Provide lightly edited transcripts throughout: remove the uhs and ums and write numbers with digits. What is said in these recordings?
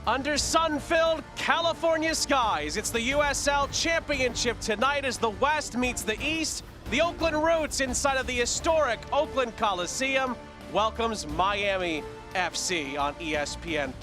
Under sun-filled California skies, it's the USL Championship tonight as the West meets the East. The Oakland Roots inside of the historic Oakland Coliseum welcomes Miami FC on ESPN+.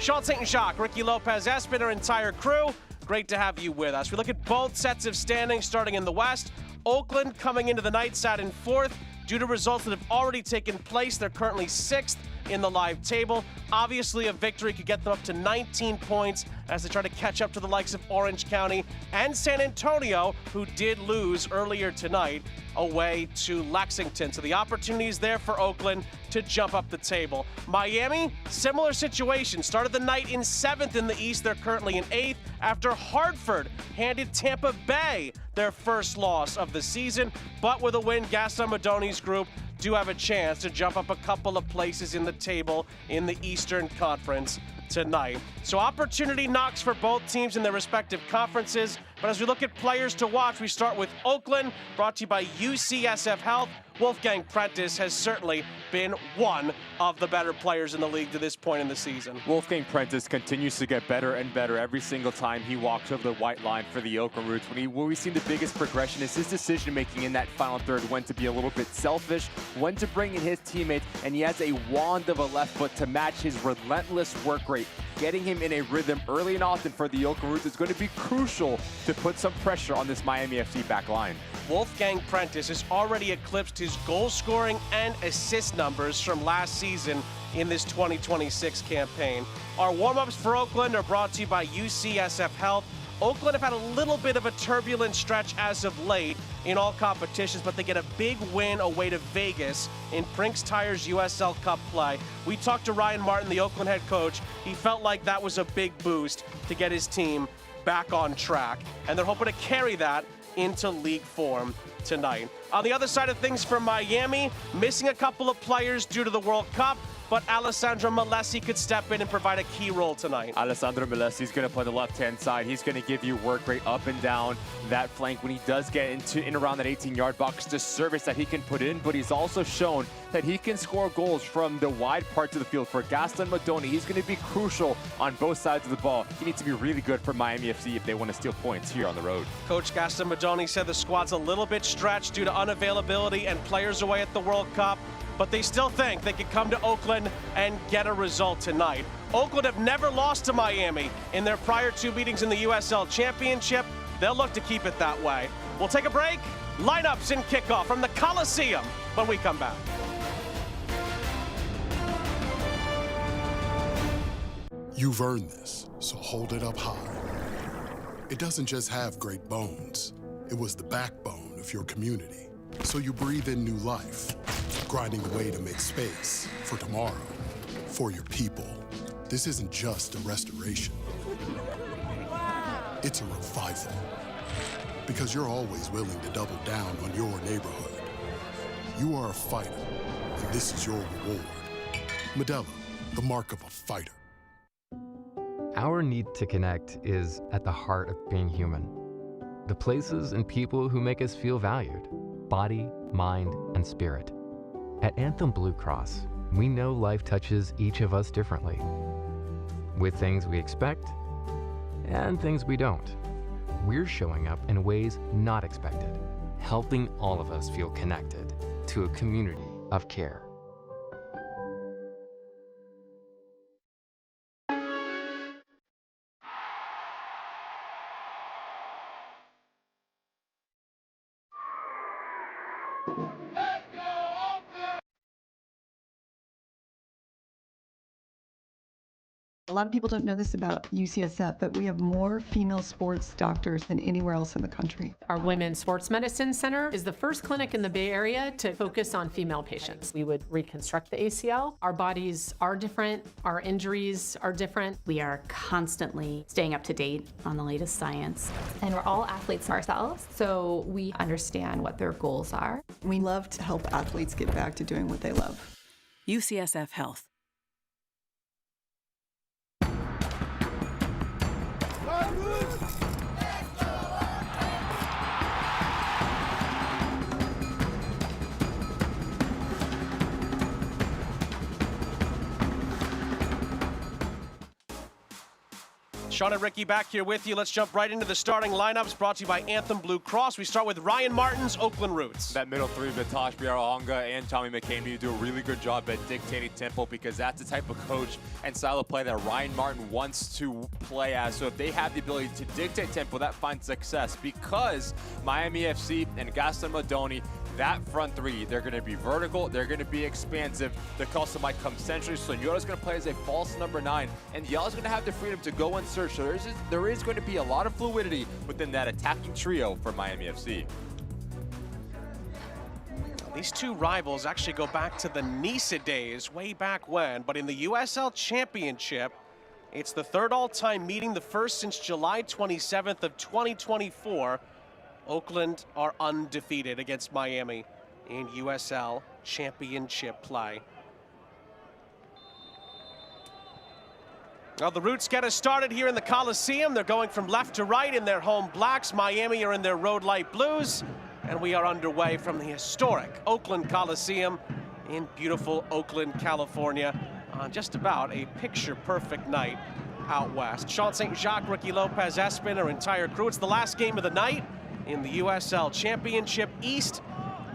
Sean St. Jacques, Ricky Lopez-Espin, our entire crew, great to have you with us. We look at both sets of standings starting in the West. Oakland coming into the night sat in 4th. Due to results that have already taken place, they're currently 6th in the live table. Obviously, a victory could get them up to 19 points as they try to catch up to the likes of Orange County and San Antonio, who did lose earlier tonight away to Lexington. So the opportunity is there for Oakland to jump up the table. Miami, similar situation. Started the night in 7th in the East. They're currently in 8th after Hartford handed Tampa Bay their first loss of the season. But with a win, Gaston Madoni's group do have a chance to jump up a couple of places in the table in the Eastern Conference tonight. So opportunity knocks for both teams in their respective conferences. But as we look at players to watch, we start with Oakland, brought to you by UCSF Health. Wolfgang Prentice has certainly been one of the better players in the league to this point in the season. Wolfgang Prentice continues to get better and better every single time he walks over the white line for the Oakland Roots. Where we've seen the biggest progression is his decision-making in that final third, when to be a little bit selfish, when to bring in his teammates, and he has a wand of a left foot to match his relentless work rate. Getting him in a rhythm early and often for the Oakland Roots is going to be crucial to put some pressure on this Miami FC back line. Wolfgang Prentice has already eclipsed his goal scoring and assist numbers from last season in this 2026 campaign. Our warm-ups for Oakland are brought to you by UCSF Health. Oakland have had a little bit of a turbulent stretch as of late in all competitions, but they get a big win away to Vegas in Brinks Tire's USL Cup play. We talked to Ryan Martin, the Oakland head coach. He felt like that was a big boost to get his team back on track, and they're hoping to carry that into league form tonight. On the other side of things for Miami, missing a couple of players due to the World Cup, but Alessandro Malesi could step in and provide a key role tonight. Alessandro Malesi is going to play the left-hand side. He's going to give you work rate up and down that flank when he does get into in around that 18-yard box to service that he can put in, but he's also shown that he can score goals from the wide parts of the field. For Gaston Madoni, he's going to be crucial on both sides of the ball. He needs to be really good for Miami FC if they want to steal points here on the road. Coach Gaston Madoni said the squad's a little bit stretched due to unavailability and players away at the World Cup, but they still think they could come to Oakland and get a result tonight. Oakland have never lost to Miami in their prior 2 meetings in the USL Championship. They'll look to keep it that way. We'll take a break. Lineups and kickoff from the Coliseum when we come back. You've earned this, so hold it up high. It doesn't just have great bones. It was the backbone of your community. So you breathe in new life, grinding away to make space for tomorrow, for your people. This isn't just a restoration. It's a revival. Because you're always willing to double down on your neighborhood. You are a fighter, and this is your reward. Modelo, the mark of a fighter. Our need to connect is at the heart of being human. The places and people who make us feel valued, body, mind, and spirit. At Anthem Blue Cross, we know life touches each of us differently, with things we expect and things we don't. We're showing up in ways not expected, helping all of us feel connected to a community of care. A lot of people don't know this about UCSF, but we have more female sports doctors than anywhere else in the country. Our Women's Sports Medicine Center is the first clinic in the Bay Area to focus on female patients. We would reconstruct the ACL. Our bodies are different. Our injuries are different. We are constantly staying up to date on the latest science. And we're all athletes ourselves, so we understand what their goals are. We love to help athletes get back to doing what they love. UCSF Health. Sean and Ricky back here with you. Let's jump right into the starting lineups brought to you by Anthem Blue Cross. We start with Ryan Martin's Oakland Roots. That middle three, Vitosh Biarahonga and Tommy McCaney, do a really good job at dictating tempo because that's the type of coach and style of play that Ryan Martin wants to play as. So if they have the ability to dictate tempo, that finds success because Miami FC and Gaston Madoni, that front three, they're going to be vertical, they're going to be expansive. The Costa might come centrally, so Yoda's going to play as a false number 9, and Yala's going to have the freedom to go and search. So there is going to be a lot of fluidity within that attacking trio for Miami FC. These two rivals actually go back to the Nisa days, way back when, but in the USL Championship, it's the third all-time meeting, the first since July 27th of 2024. Oakland are undefeated against Miami in USL Championship play. Well, the Roots get us started here in the Coliseum. They're going from left to right in their home blacks. Miami are in their road light blues. And we are underway from the historic Oakland Coliseum in beautiful Oakland, California, on just about a picture-perfect night out west. Sean St. Jacques, Ricky Lopez, Espin, our entire crew. It's the last game of the night in the USL Championship. East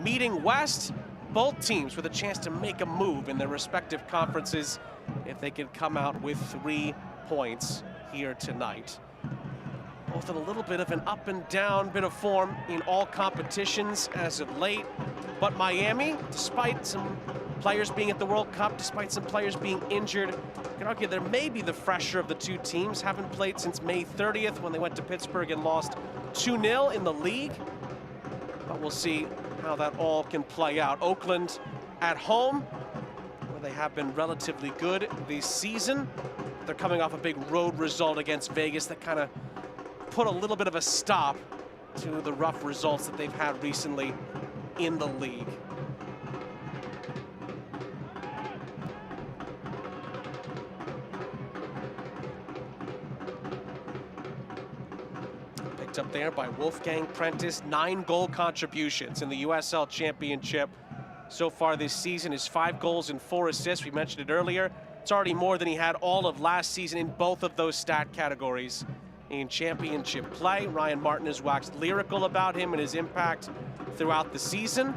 meeting West. Both teams with a chance to make a move in their respective conferences if they can come out with 3 points here tonight. Both in a little bit of an up and down bit of form in all competitions as of late. But Miami, despite some players being at the World Cup, despite some players being injured, you can argue they're maybe the fresher of the two teams. Haven't played since May 30th when they went to Pittsburgh and lost 2-0 in the league. But we'll see how that all can play out. Oakland at home, where they have been relatively good this season. They're coming off a big road result against Vegas that kind of put a little bit of a stop to the rough results that they've had recently in the league. Picked up there by Wolfgang Prentice, 9 goal contributions in the USL Championship so far this season. Is 5 goals and 4 assists. We mentioned it earlier. It's already more than he had all of last season in both of those stat categories. In championship play, Ryan Martin has waxed lyrical about him and his impact throughout the season.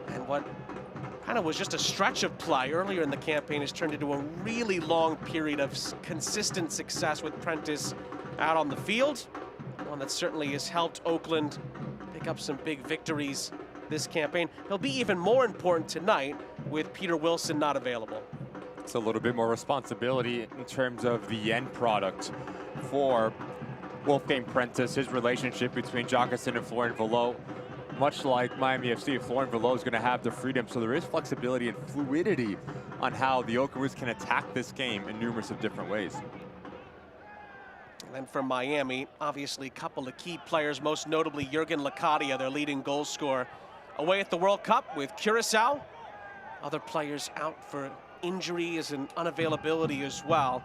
And what kind of was just a stretch of play earlier in the campaign has turned into a really long period of consistent success with Prentice out on the field. One that certainly has helped Oakland pick up some big victories this campaign. He'll be even more important tonight with Peter Wilson not available. It's a little bit more responsibility in terms of the end product for Wolfgang Prentice, his relationship between Jockerson and Florian Velo. Much like Miami FC, Florian Velo is going to have the freedom, so there is flexibility and fluidity on how the Oakland Roots can attack this game in numerous of different ways. And then for Miami, obviously a couple of key players, most notably Jurgen Lacadia, their leading goal scorer, away at the World Cup with Curacao. Other players out for injuries and unavailability as well.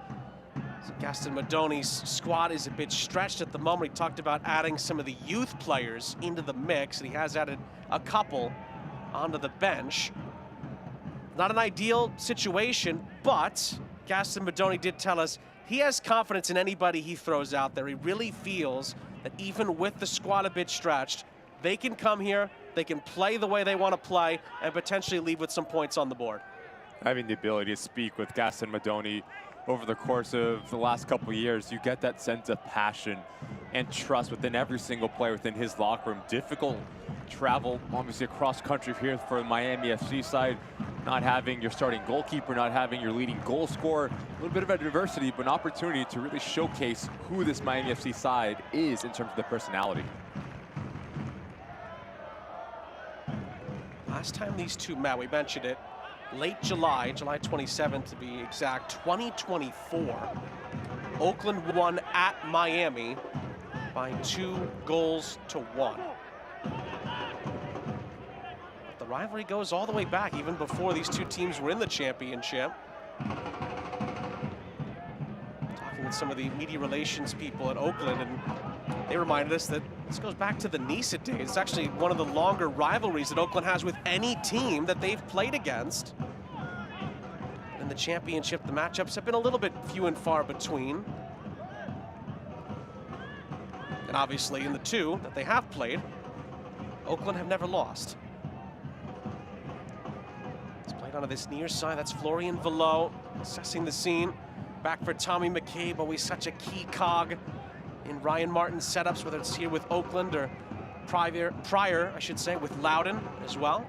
So Gaston Madoni's squad is a bit stretched at the moment. He talked about adding some of the youth players into the mix, and he has added a couple onto the bench. Not an ideal situation, but Gaston Madoni did tell us he has confidence in anybody he throws out there. He really feels that even with the squad a bit stretched, they can come here, they can play the way they want to play, and potentially leave with some points on the board. Having the ability to speak with Gaston Madoni over the course of the last couple of years, you get that sense of passion and trust within every single player within his locker room. Difficult travel, obviously across country here for the Miami FC side, not having your starting goalkeeper, not having your leading goal scorer, a little bit of adversity, but an opportunity to really showcase who this Miami FC side is in terms of the personality. Last time these two met, we mentioned it, late July 27th to be exact, 2024. Oakland won at Miami by 2-1. But the rivalry goes all the way back, even before these two teams were in the championship. Talking with some of the media relations people at Oakland, and they reminded us that this goes back to the Nisa days. It's actually one of the longer rivalries that Oakland has with any team that they've played against. In the championship, the matchups have been a little bit few and far between. And obviously in the two that they have played, Oakland have never lost. It's played onto this near side. That's Florian Velo assessing the scene. Back for Tommy McCabe, always such a key cog in Ryan Martin's setups, whether it's here with Oakland or prior, I should say, with Loudon as well.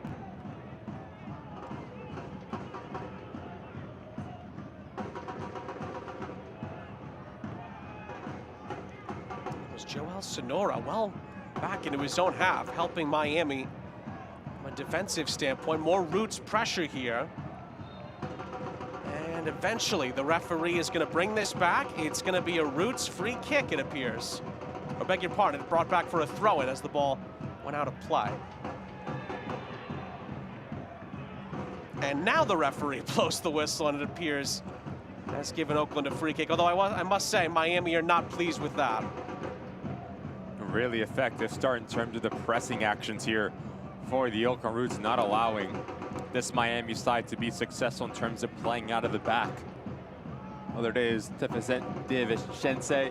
It was Joel Sonora, well back into his own half, helping Miami from a defensive standpoint. More Roots pressure here. And eventually the referee is going to bring this back. It's going to be a Roots free kick, it appears. I beg your pardon, it brought back for a throw-in as the ball went out of play. And now the referee blows the whistle, and it appears has given Oakland a free kick. Although I must say, Miami are not pleased with that. Really effective start in terms of the pressing actions here for the Oakland Roots, not allowing this Miami side to be successful in terms of playing out of the back. Other day is Davis Shense,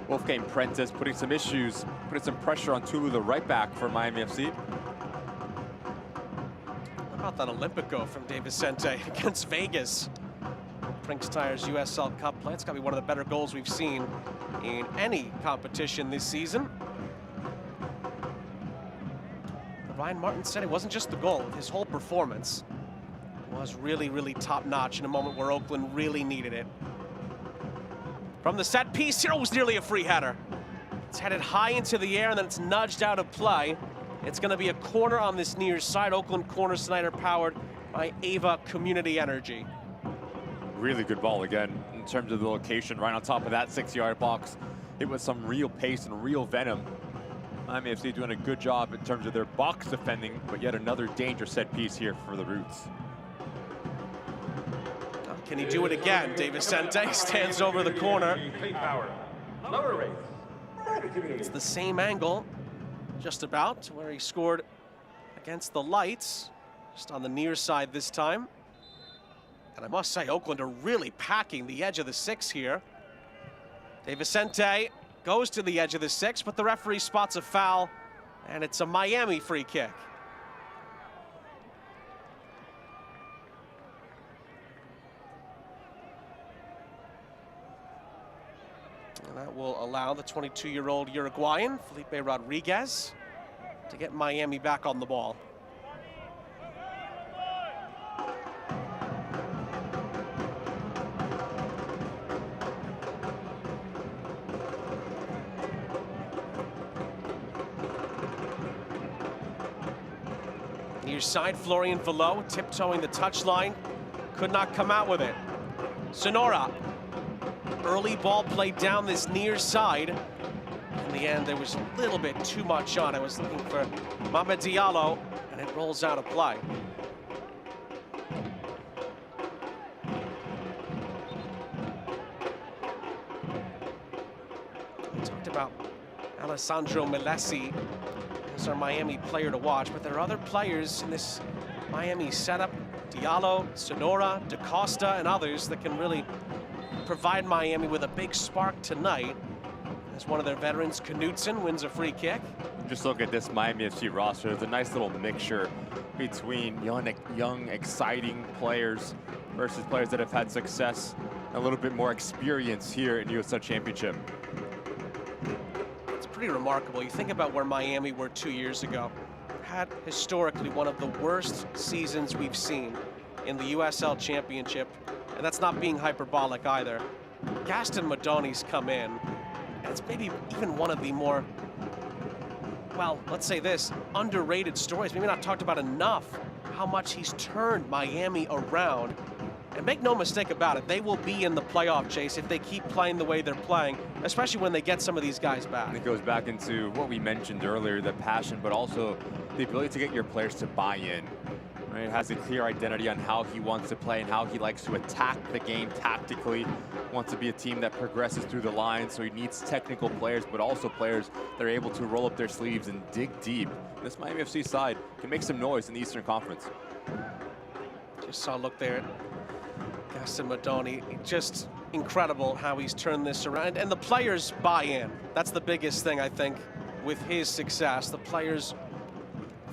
Wolfgang Prentice putting some pressure on Tulu, the right back for Miami FC. How about that Olympico from Dave Vicente against Vegas? Brinks Tire's USL Cup play. It's got to be one of the better goals we've seen in any competition this season. But Ryan Martin said it wasn't just the goal. His whole performance was really, really top-notch in a moment where Oakland really needed it. From the set piece, here was nearly a free header. It's headed high into the air, and then it's nudged out of play. It's going to be a corner on this near side. Oakland corners tonight are powered by Ava Community Energy. Really good ball again in terms of the location, right on top of that 6-yard box. It was some real pace and real venom. Miami FC doing a good job in terms of their box defending, but yet another dangerous set piece here for the Roots. Can he do it again? Dave Vicente stands over the corner. It's the same angle, just about, where he scored against the Lights, just on the near side this time. And I must say, Oakland are really packing the edge of the 6 here. De Vicente goes to the edge of the 6, but the referee spots a foul, and it's a Miami free kick. And that will allow the 22-year-old Uruguayan, Felipe Rodriguez, to get Miami back on the ball. Near side, Florian Velo tiptoeing the touchline, could not come out with it. Sonora, early ball played down this near side. In the end, there was a little bit too much on. I was looking for Mama Diallo, and it rolls out of play. We talked about Alessandro Melesi as our Miami player to watch, but there are other players in this Miami setup, Diallo, Sonora, DaCosta, and others that can really provide Miami with a big spark tonight. As one of their veterans, Knutson, wins a free kick. Just look at this Miami FC roster. There's a nice little mixture between young, exciting players versus players that have had success, a little bit more experience here in USL Championship. It's pretty remarkable. You think about where Miami were 2 years ago. Had historically one of the worst seasons we've seen in the USL Championship, and that's not being hyperbolic either. Gaston Madoni's come in, and it's maybe even one of the more, well, let's say this, underrated stories, maybe not talked about enough, how much he's turned Miami around. And make no mistake about it, they will be in the playoff chase if they keep playing the way they're playing, especially when they get some of these guys back. And it goes back into what we mentioned earlier, the passion, but also the ability to get your players to buy in. Right? Has a clear identity on how he wants to play and how he likes to attack the game tactically. Wants to be a team that progresses through the line, so he needs technical players, but also players that are able to roll up their sleeves and dig deep. This Miami FC side can make some noise in the Eastern Conference. Just saw a look there at Gaston Madoni. incredible how he's turned this around. And the players buy in. That's the biggest thing, I think, with his success. The players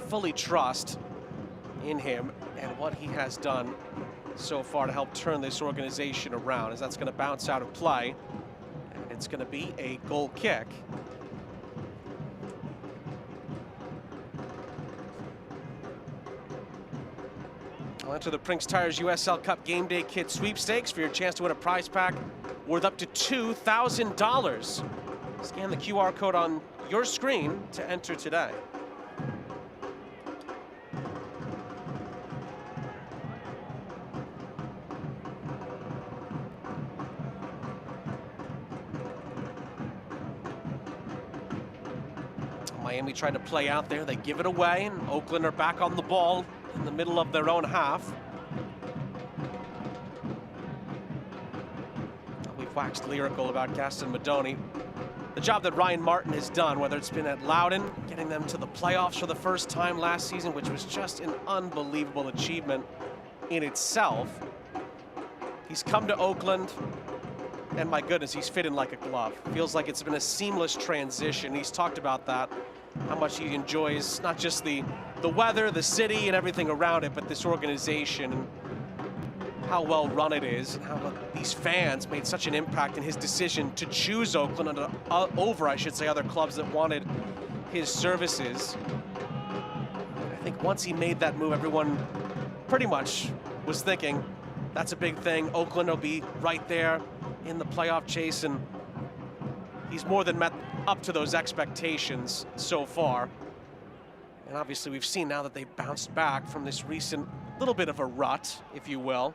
fully trust in him and what he has done so far to help turn this organization around, as that's going to bounce out of play. And it's going to be a goal kick. I'll enter the Prinks Tires USL Cup Game Day Kit sweepstakes for your chance to win a prize pack worth up to $2,000. Scan the QR code on your screen to enter today. Miami tried to play out there. They give it away, and Oakland are back on the ball in the middle of their own half. We've waxed lyrical about Gaston Madoni. The job that Ryan Martin has done, whether it's been at Loudoun, getting them to the playoffs for the first time last season, which was just an unbelievable achievement in itself. He's come to Oakland, and my goodness, he's fitting like a glove. Feels like it's been a seamless transition. He's talked about that, how much he enjoys not just the weather, the city, and everything around it, but this organization, and how well run it is, and how these fans made such an impact in his decision to choose Oakland over, I should say, other clubs that wanted his services. I think once he made that move, everyone pretty much was thinking, that's a big thing. Oakland will be right there in the playoff chase, and he's more than met up to those expectations so far. And obviously we've seen now that they've bounced back from this recent little bit of a rut, if you will,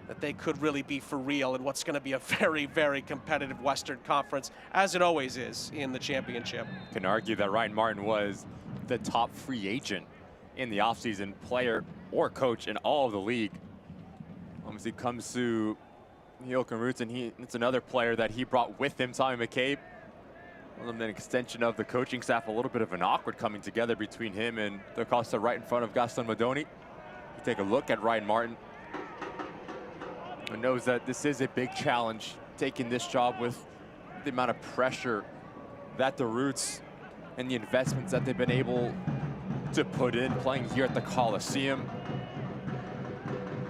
that they could really be for real in what's going to be a very, very competitive Western Conference, as it always is in the championship. Can argue that Ryan Martin was the top free agent in the offseason, player or coach in all of the league. Obviously comes to the Oakland Roots, and it's another player that he brought with him, Tommy McCabe. An extension of the coaching staff, a little bit of an awkward coming together between him and the Costa right in front of Gaston Madoni. You take a look at Ryan Martin, who knows that this is a big challenge, taking this job with the amount of pressure that the Roots and the investments that they've been able to put in, playing here at the Coliseum.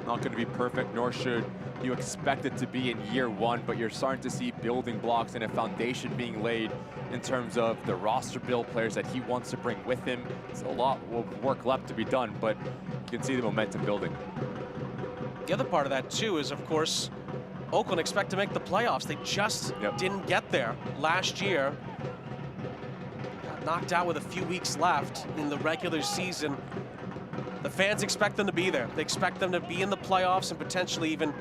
Not going to be perfect, nor should you expect it to be in year one, but you're starting to see building blocks and a foundation being laid in terms of the roster build, players that he wants to bring with him. It's a lot of work left to be done, but you can see the momentum building. The other part of that too is, of course, Oakland expect to make the playoffs. They just didn't get there last year. Got knocked out with a few weeks left in the regular season. The fans expect them to be there. They expect them to be in the playoffs and potentially even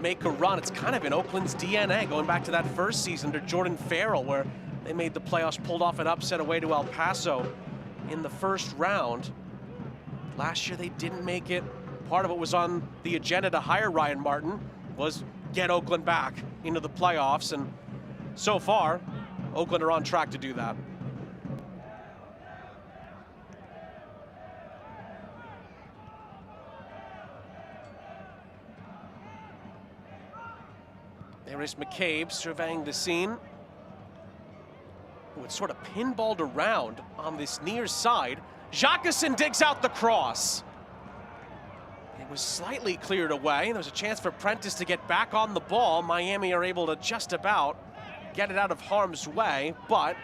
make a run. It's kind of in Oakland's DNA, going back to that first season under Jordan Farrell, where they made the playoffs, pulled off an upset away to El Paso in the first round. Last year they didn't make it. Part of it was on the agenda to hire Ryan Martin, was get Oakland back into the playoffs, and so far, Oakland are on track to do that. There is McCabe surveying the scene. Ooh, it's sort of pinballed around on this near side. Jacqueson digs out the cross. It was slightly cleared away. There's a chance for Prentice to get back on the ball. Miami are able to just about get it out of harm's way, but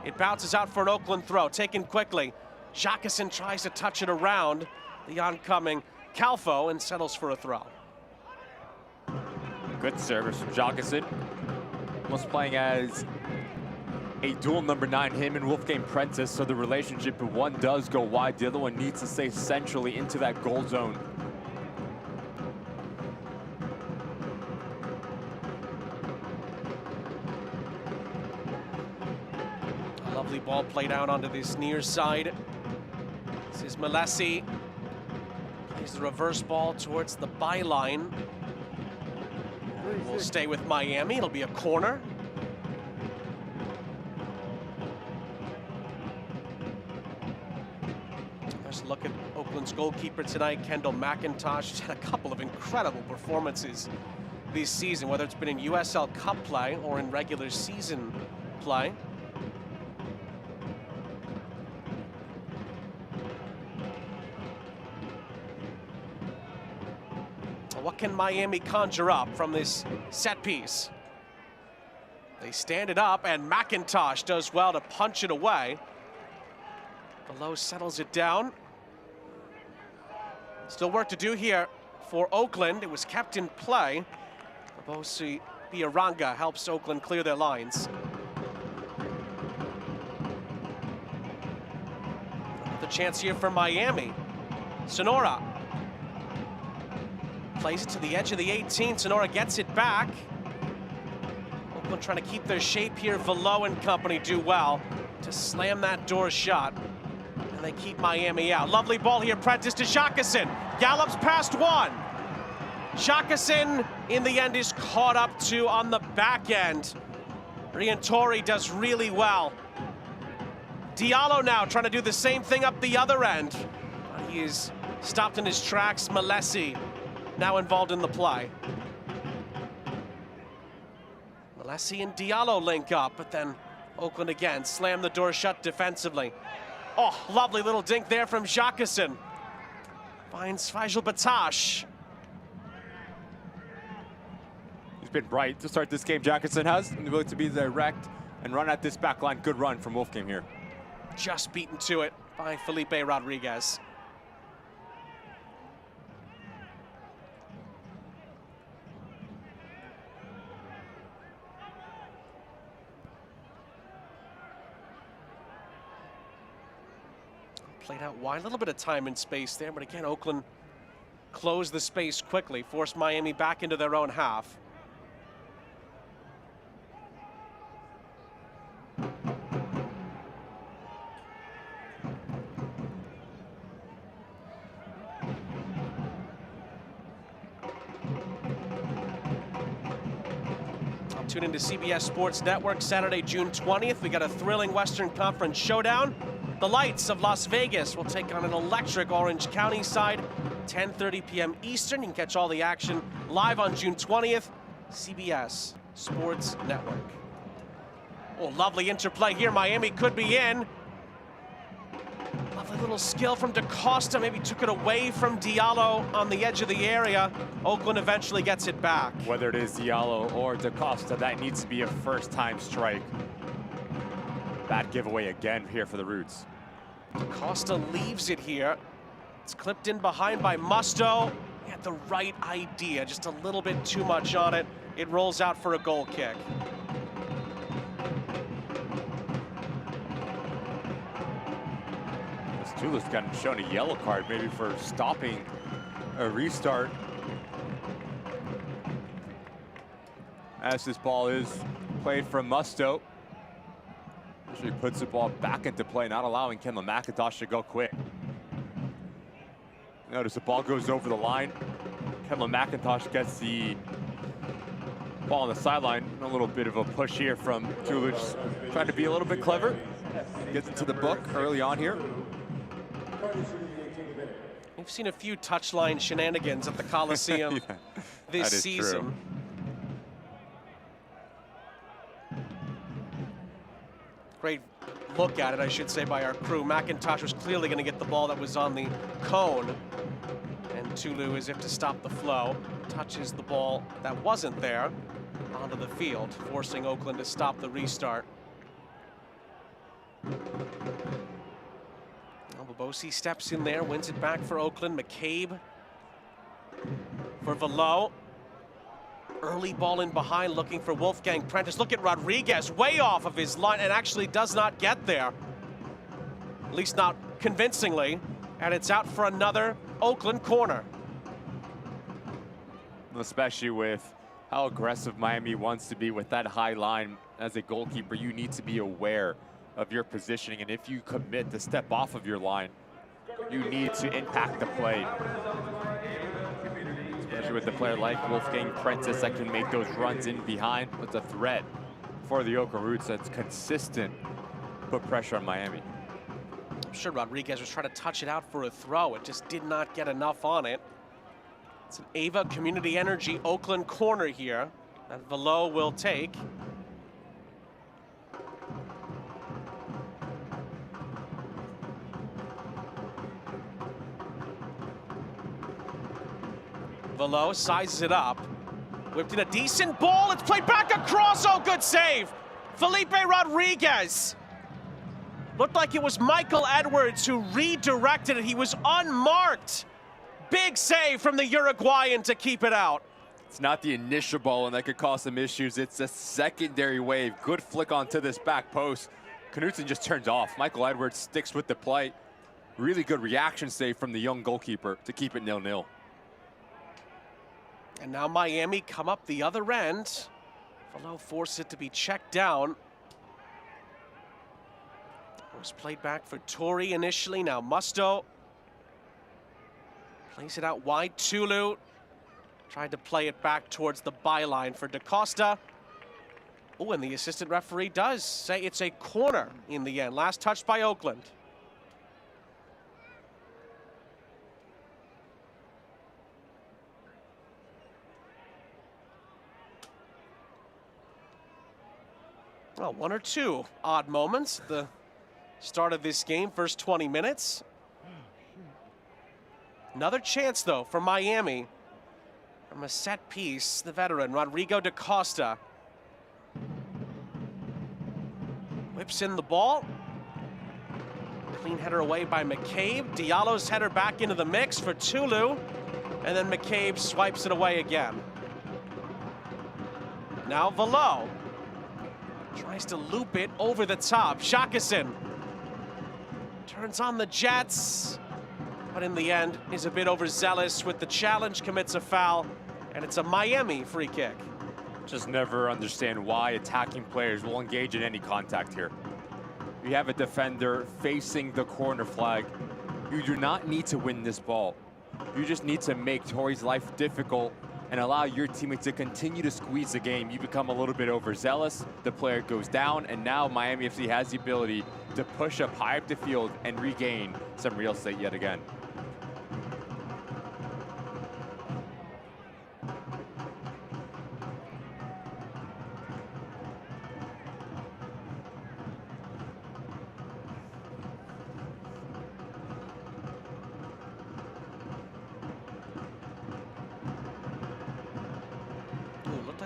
it bounces out for an Oakland throw, taken quickly. Jacqueson tries to touch it around the oncoming Calfo and settles for a throw. Good service from Jacqueson. Almost playing as a dual number 9, him and Wolfgang Prentice, so the relationship, if one does go wide, the other one needs to stay centrally into that goal zone. A lovely ball played out onto this near side. This is Malesi. Plays the reverse ball towards the byline. We'll stay with Miami. It'll be a corner. Let's look at Oakland's goalkeeper tonight, Kendall McIntosh. He's had a couple of incredible performances this season, whether it's been in USL Cup play or in regular season play. What can Miami conjure up from this set piece? They stand it up, and McIntosh does well to punch it away. Below settles it down. Still work to do here for Oakland. It was kept in play. Babosi Biaranga helps Oakland clear their lines. The chance here for Miami. Sonora plays it to the edge of the 18. Sonora gets it back. Oakland trying to keep their shape here. Velo and company do well to slam that door shut. And they keep Miami out. Lovely ball here, Prentice to Shakason. Gallops past one. Shakason, in the end, is caught up to on the back end. Rientori does really well. Diallo now trying to do the same thing up the other end. But he is stopped in his tracks. Malesi now involved in the play. Malesi and Diallo link up, but then Oakland again slam the door shut defensively. Oh, lovely little dink there from Shakason. Finds Faisal Batash. He's been bright to start this game. Jacobson has the ability to be direct and run at this back line. Good run from Wolfgang here. Just beaten to it by Felipe Rodriguez. Played out wide, a little bit of time and space there, but again, Oakland closed the space quickly, forced Miami back into their own half. Tune into CBS Sports Network Saturday, June 20th. We got a thrilling Western Conference showdown. The Lights of Las Vegas will take on an electric Orange County side, 10:30 p.m. Eastern. You can catch all the action live on June 20th, CBS Sports Network. Oh, lovely interplay here. Miami could be in. Lovely little skill from DaCosta. Maybe took it away from Diallo on the edge of the area. Oakland eventually gets it back. Whether it is Diallo or DaCosta, that needs to be a first-time strike. Bad giveaway again here for the Roots. Costa leaves it here. It's clipped in behind by Musto. He had the right idea, just a little bit too much on it. It rolls out for a goal kick. Tula's gotten shown a yellow card, maybe for stopping a restart. As this ball is played from Musto. Actually puts the ball back into play, not allowing Kendall McIntosh to go quick. Notice the ball goes over the line. Kendall McIntosh gets the ball on the sideline. A little bit of a push here from Tulich, trying to be a little bit clever. Gets into the book early on here. We've seen a few touchline shenanigans at the Coliseum this season. True. Great look at it, I should say, by our crew. McIntosh was clearly going to get the ball that was on the cone. And Tulu, as if to stop the flow, touches the ball that wasn't there onto the field, forcing Oakland to stop the restart. Babosi steps in there, wins it back for Oakland. McCabe for Velo. Early ball in behind, looking for Wolfgang Prentice. Look at Rodriguez, way off of his line, and actually does not get there. At least not convincingly. And it's out for another Oakland corner. Especially with how aggressive Miami wants to be with that high line. As a goalkeeper, you need to be aware of your positioning, and if you commit to step off of your line, you need to impact the play. Especially with a player like Wolfgang Prentice that can make those runs in behind. It's a threat for the Oakland Roots that's consistent, put pressure on Miami. I'm sure Rodriguez was trying to touch it out for a throw. It just did not get enough on it. It's an Ava Community Energy Oakland corner here that Velo will take. Velo sizes it up. Whipped in a decent ball. It's played back across. Oh, good save. Felipe Rodriguez. Looked like it was Michael Edwards who redirected it. He was unmarked. Big save from the Uruguayan to keep it out. It's not the initial ball, and that could cause some issues. It's a secondary wave. Good flick onto this back post. Knutson just turns off. Michael Edwards sticks with the play. Really good reaction save from the young goalkeeper to keep it 0-0. And now Miami come up the other end. Velo forced it to be checked down. It was played back for Torrey initially. Now Musto plays it out wide. Tulu tried to play it back towards the byline for DaCosta. Oh, and the assistant referee does say it's a corner in the end. Last touch by Oakland. Well, one or two odd moments at the start of this game, first 20 minutes. Another chance, though, for Miami. From a set piece, the veteran, Rodrigo DaCosta. Whips in the ball. Clean header away by McCabe. Diallo's header back into the mix for Tulu. And then McCabe swipes it away again. Now Velo. Tries to loop it over the top. Shakason turns on the Jets, but in the end is a bit overzealous with the challenge, commits a foul, and it's a Miami free kick. Just never understand why attacking players will engage in any contact here. You have a defender facing the corner flag. You do not need to win this ball. You just need to make Torrey's life difficult and allow your teammate to continue to squeeze the game. You become a little bit overzealous, the player goes down, and now Miami FC has the ability to push up high up the field and regain some real estate yet again.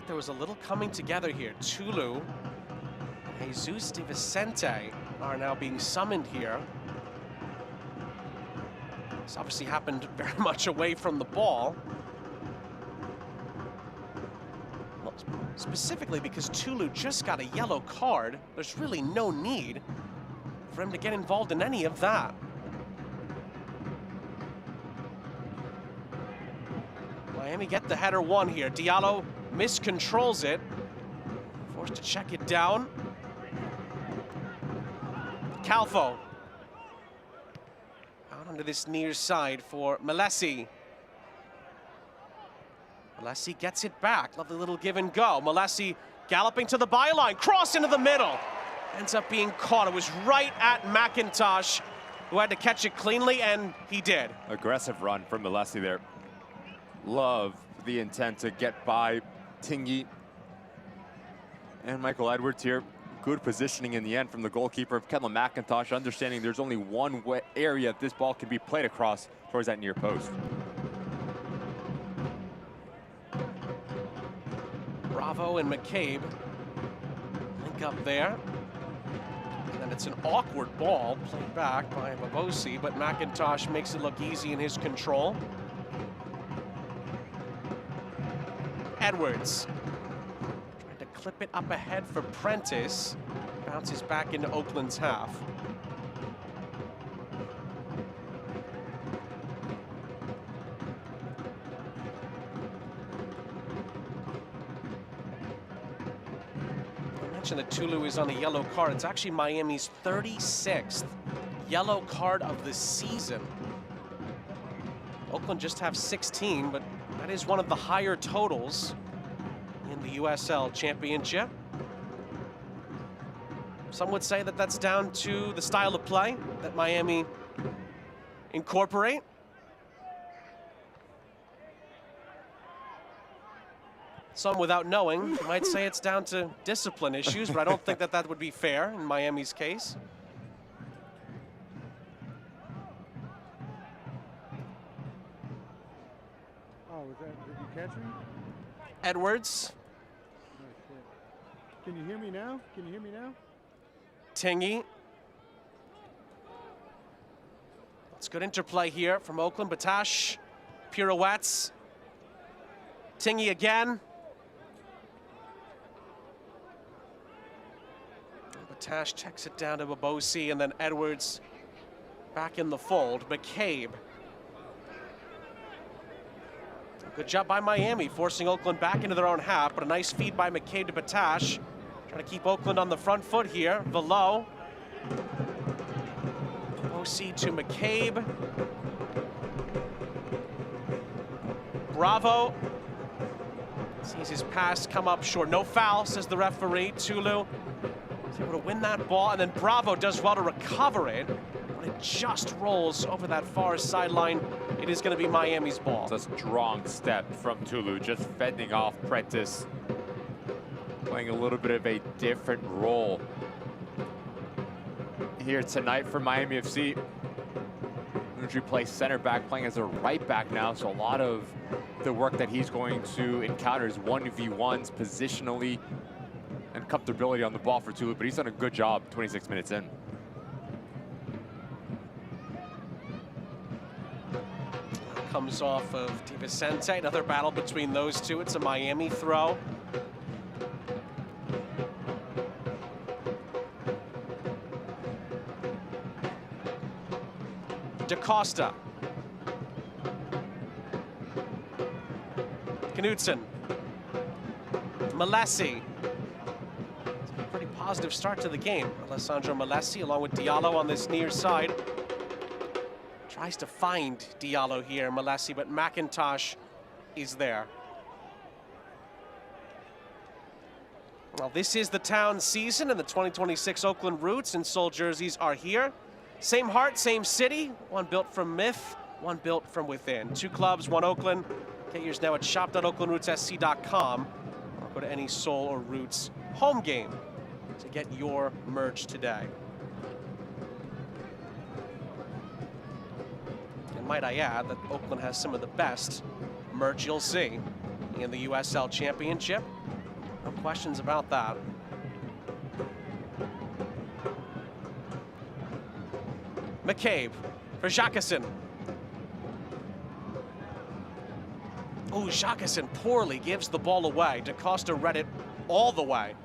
There was a little coming together here. Tulu, Jesus De Vicente are now being summoned here. This obviously happened very much away from the ball. Well, specifically because Tulu just got a yellow card. There's really no need for him to get involved in any of that. Miami get the header one here. Diallo miscontrols it, forced to check it down. Calfo out onto this near side for Malesi. Malesi gets it back. Lovely little give and go. Malesi galloping to the byline, cross into the middle. Ends up being caught. It was right at McIntosh, who had to catch it cleanly, and he did. Aggressive run from Malesi there. Love the intent to get by Tingy and Michael Edwards here. Good positioning in the end from the goalkeeper of Kellen McIntosh, understanding there's only one area this ball can be played across towards that near post. Bravo and McCabe link up there. And then it's an awkward ball played back by Babosi, but McIntosh makes it look easy in his control. Edwards trying to clip it up ahead for Prentice. Bounces back into Oakland's half. I mentioned that Tulu is on a yellow card. It's actually Miami's 36th yellow card of the season. Oakland just have 16, but that is one of the higher totals in the USL Championship. Some would say that that's down to the style of play that Miami incorporate. Some, without knowing, might say it's down to discipline issues, but I don't think that that would be fair in Miami's case. Oh, did you catch me? Edwards. Oh, shit. Can you hear me now? Can you hear me now? Tingy. It's good interplay here from Oakland. Batash pirouettes. Tingy again. Batash checks it down to Babosi, and then Edwards back in the fold. McCabe. Good job by Miami, forcing Oakland back into their own half, but a nice feed by McCabe to Batash. Trying to keep Oakland on the front foot here. Velo. Babosi to McCabe. Bravo. Sees his pass come up short. No foul, says the referee. Tulu is able to win that ball, and then Bravo does well to recover it, but it just rolls over that far sideline. It is going to be Miami's ball. It's a strong step from Tulu, just fending off Prentice, playing a little bit of a different role here tonight for Miami FC. Usually plays center back, playing as a right back now, so a lot of the work that he's going to encounter is 1v1s positionally and comfortability on the ball for Tulu, but he's done a good job 26 minutes in. Comes off of Di Vicente, another battle between those two. It's a Miami throw. DaCosta. Knudsen. Malessi. It's a pretty positive start to the game. Alessandro Malessi along with Diallo on this near side. Tries to find Diallo here, Malessi, but McIntosh is there. Well, this is the town season, and the 2026 Oakland Roots and Soul jerseys are here. Same heart, same city, one built from myth, one built from within. Two clubs, one Oakland. Get yours now at shop.oaklandrootssc.com, or go to any Soul or Roots home game to get your merch today. And might I add that Oakland has some of the best merch you'll see in the USL Championship. No questions about that. McCabe for Jacqueson. Oh, Jacqueson poorly gives the ball away. DaCosta read it all the way.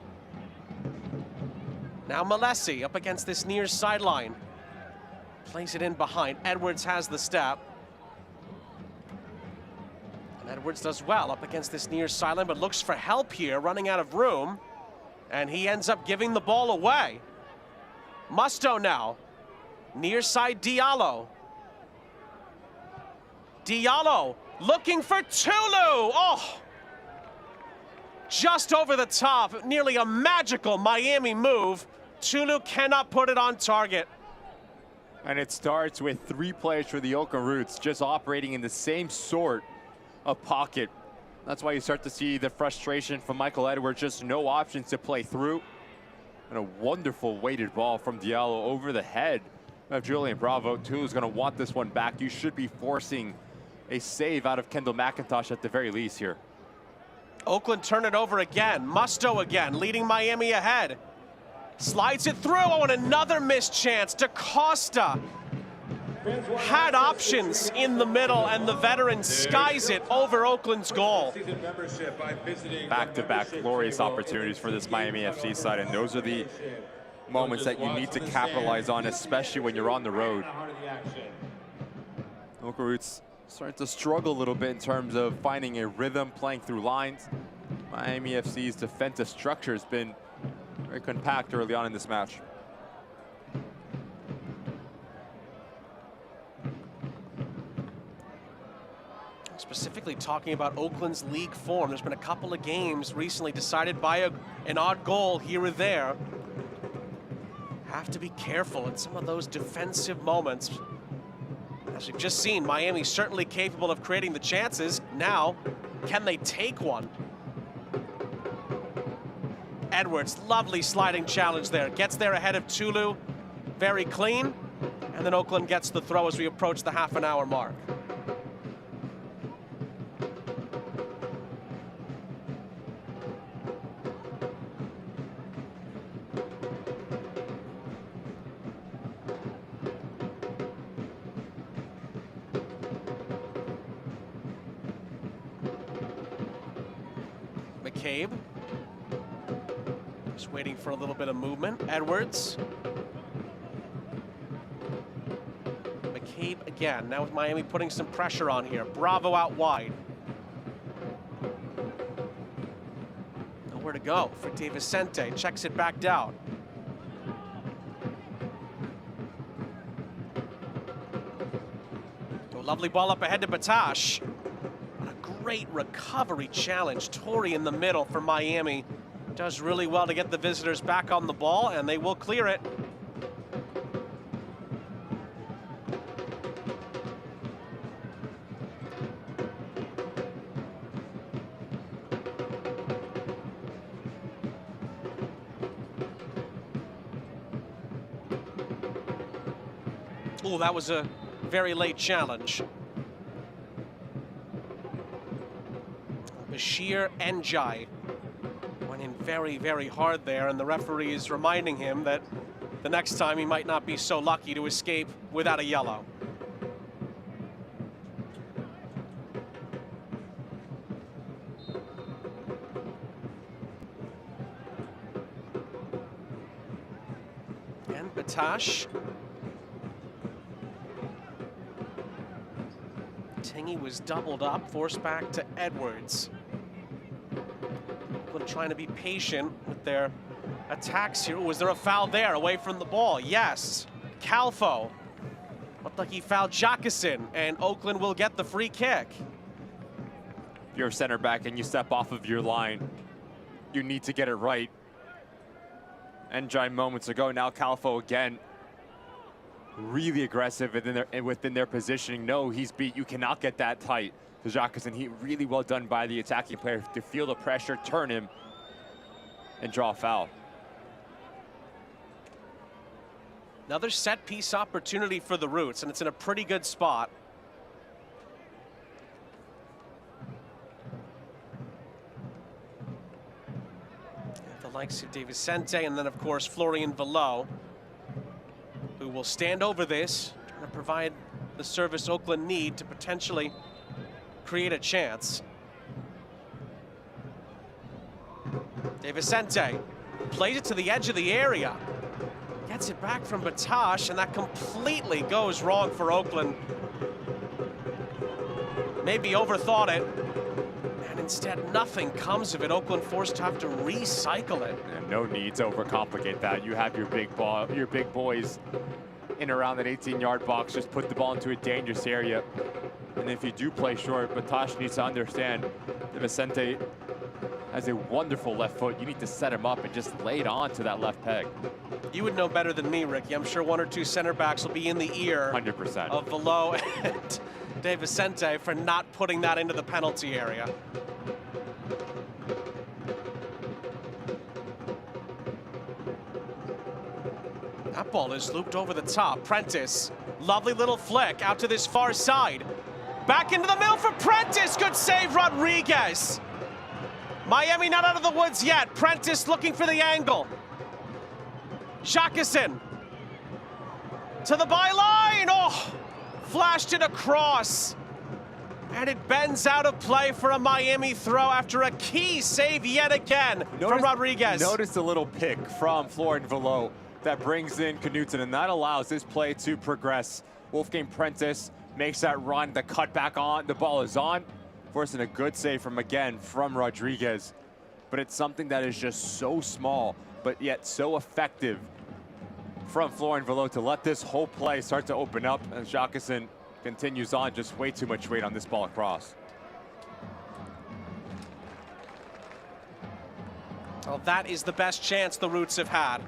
Now Malessi up against this near sideline. Plays it in behind. Edwards has the step. And Edwards does well up against this near sideline, but looks for help here, running out of room. And he ends up giving the ball away. Musto now. Near side Diallo. Diallo looking for Tulu. Oh! Just over the top. Nearly a magical Miami move. Tulu cannot put it on target. And it starts with three players for the Oakland Roots just operating in the same sort of pocket. That's why you start to see the frustration from Michael Edwards, just no options to play through. And a wonderful weighted ball from Diallo over the head of Julian Bravo. Tulu's going to want this one back. You should be forcing a save out of Kendall McIntosh at the very least here. Oakland turn it over again. Musto again, leading Miami ahead. Slides it through. Oh, and another missed chance. DaCosta had options in the middle, and the veteran skies it over Oakland's goal. Back-to-back glorious opportunities for this Miami FC side, and those are the moments that you need to capitalize on, especially when you're on the road. Oakland Roots starting to struggle a little bit in terms of finding a rhythm, playing through lines. Miami FC's defensive structure has been very compact early on in this match. Specifically talking about Oakland's league form, there's been a couple of games recently decided by an odd goal here or there. Have to be careful in some of those defensive moments. As we've just seen, Miami certainly capable of creating the chances. Now, can they take one? Edwards, lovely sliding challenge there. Gets there ahead of Tulu, very clean. And then Oakland gets the throw as we approach the half-an-hour mark. McCabe. Just waiting for a little bit of movement. Edwards. McCabe again. Now with Miami putting some pressure on here. Bravo out wide. Nowhere to go for De Vicente. Checks it back down. A lovely ball up ahead to Batash. Great recovery challenge. Torrey in the middle for Miami. Does really well to get the visitors back on the ball, and they will clear it. Oh, that was a very late challenge. Bashir Njai went in very, very hard there, and the referee is reminding him that the next time he might not be so lucky to escape without a yellow. And Batash. Tingy was doubled up, forced back to Edwards. Trying to be patient with their attacks here. Was there a foul there away from the ball? Yes. Calfo looked like he fouled Jacquesin, and Oakland will get the free kick. If you're a center back and you step off of your line, you need to get it right. Njai moments ago, now Calfo again. Really aggressive within their positioning. No, he's beat. You cannot get that tight to Jacquesin. He really well done by the attacking player to feel the pressure, turn him, and draw a foul. Another set piece opportunity for the Roots, and it's in a pretty good spot. The likes of De Vicente, and then of course Florian Velo, who will stand over this, trying to provide the service Oakland need to potentially create a chance. De Vicente plays it to the edge of the area. Gets it back from Batash, and that completely goes wrong for Oakland. Maybe overthought it, and instead nothing comes of it. Oakland forced to have to recycle it. And no need to overcomplicate that. You have your big boys in around that 18-yard box. Just put the ball into a dangerous area. And if you do play short, Batash needs to understand that Vicente has a wonderful left foot. You need to set him up and just lay it on to that left peg. You would know better than me, Ricky. I'm sure one or two center backs will be in the ear 100% of Velo and De Vicente for not putting that into the penalty area. That ball is looped over the top. Prentice, lovely little flick out to this far side. Back into the middle for Prentice. Good save, Rodriguez. Miami not out of the woods yet. Prentice looking for the angle. Jacquesin to the byline. Oh, flashed it across. And it bends out of play for a Miami throw after a key save yet again from Rodriguez. Notice a little pick from Florian Velo that brings in Knutson, and that allows this play to progress. Wolfgang Prentice makes that run, the cut back on, the ball is on, forcing a good save from Rodriguez. But it's something that is just so small, but yet so effective from Florian Velo to let this whole play start to open up, and Jacquesin continues on, just way too much weight on this ball across. Well, that is the best chance the Roots have had.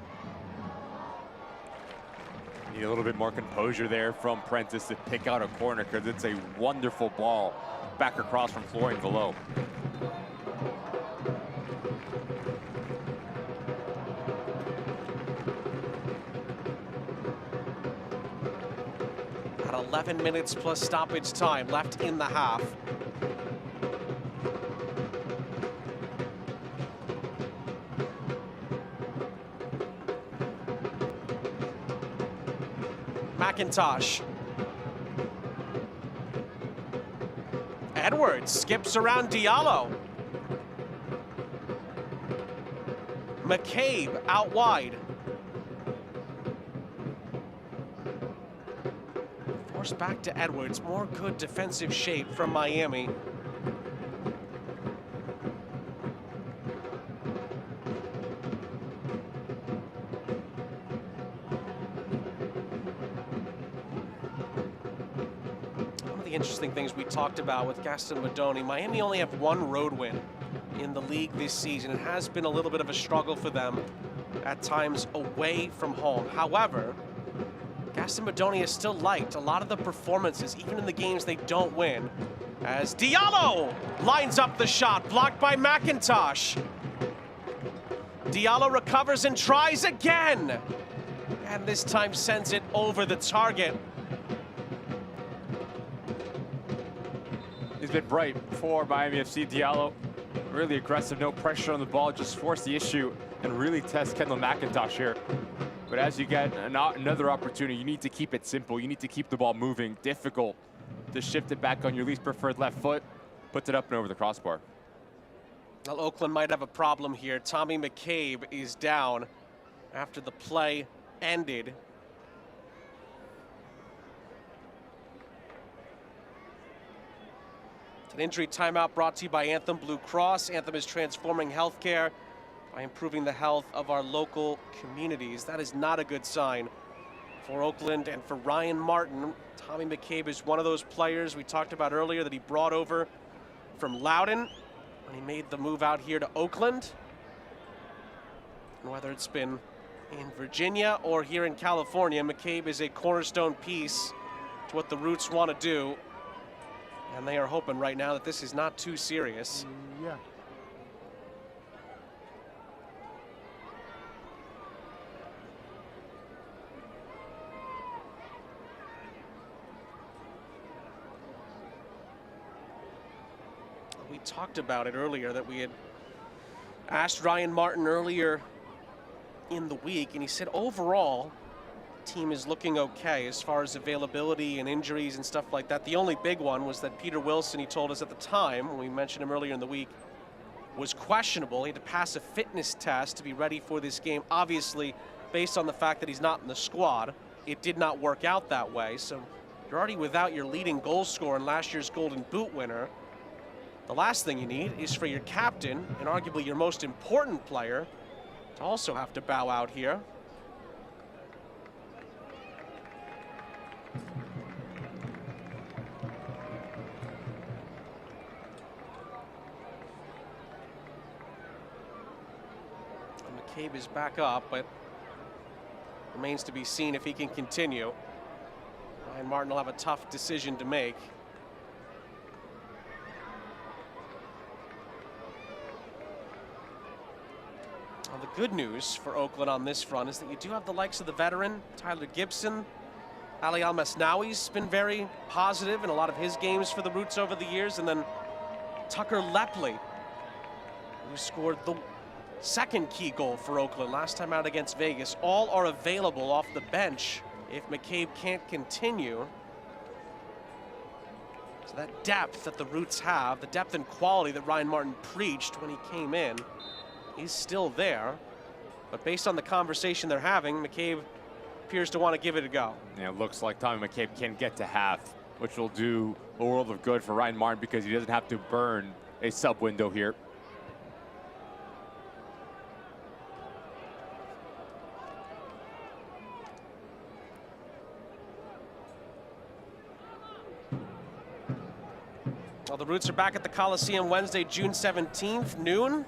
Need a little bit more composure there from Prentice to pick out a corner, because it's a wonderful ball back across from Florian Velo. Got 11 minutes plus stoppage time left in the half. McIntosh. Edwards skips around Diallo. McCabe out wide. Forced back to Edwards. More good defensive shape from Miami. Interesting things we talked about with Gaston Madoni. Miami only have one road win in the league this season. It has been a little bit of a struggle for them at times away from home. However, Gaston Madoni has still liked a lot of the performances, even in the games they don't win, as Diallo lines up the shot, blocked by McIntosh. Diallo recovers and tries again, and this time sends it over the target. He's been bright for Miami FC. Diallo, really aggressive, no pressure on the ball, just force the issue and really test Kendall McIntosh here. But as you get another opportunity, you need to keep it simple. You need to keep the ball moving, difficult to shift it back on your least preferred left foot, puts it up and over the crossbar. Well, Oakland might have a problem here. Tommy McCabe is down after the play ended. An injury timeout brought to you by Anthem Blue Cross. Anthem is transforming healthcare by improving the health of our local communities. That is not a good sign for Oakland and for Ryan Martin. Tommy McCabe is one of those players we talked about earlier that he brought over from Loudoun when he made the move out here to Oakland. And whether it's been in Virginia or here in California, McCabe is a cornerstone piece to what the Roots want to do. And they are hoping right now that this is not too serious. Yeah. We talked about it earlier, that we had asked Ryan Martin earlier in the week, and he said overall, team is looking okay as far as availability and injuries and stuff like that. The only big one was that Peter Wilson, he told us at the time, when we mentioned him earlier in the week, was questionable. He had to pass a fitness test to be ready for this game. Obviously, based on the fact that he's not in the squad, it did not work out that way. So you're already without your leading goal scorer and last year's Golden Boot winner. The last thing you need is for your captain and arguably your most important player to also have to bow out here. McCabe is back up, but remains to be seen if he can continue. Ryan Martin will have a tough decision to make. Well, the good news for Oakland on this front is that you do have the likes of the veteran Tyler Gibson. Ali Al-Masnawi's been very positive in a lot of his games for the Roots over the years, and then Tucker Lepley, who scored the second key goal for Oakland last time out against Vegas. All are available off the bench if McCabe can't continue. So that depth that the Roots have, the depth and quality that Ryan Martin preached when he came in, is still there. But based on the conversation they're having, McCabe appears to want to give it a go. Yeah, it looks like Tommy McCabe can get to half, which will do a world of good for Ryan Martin because he doesn't have to burn a sub window here. Well, the Roots are back at the Coliseum Wednesday, June 17th, noon.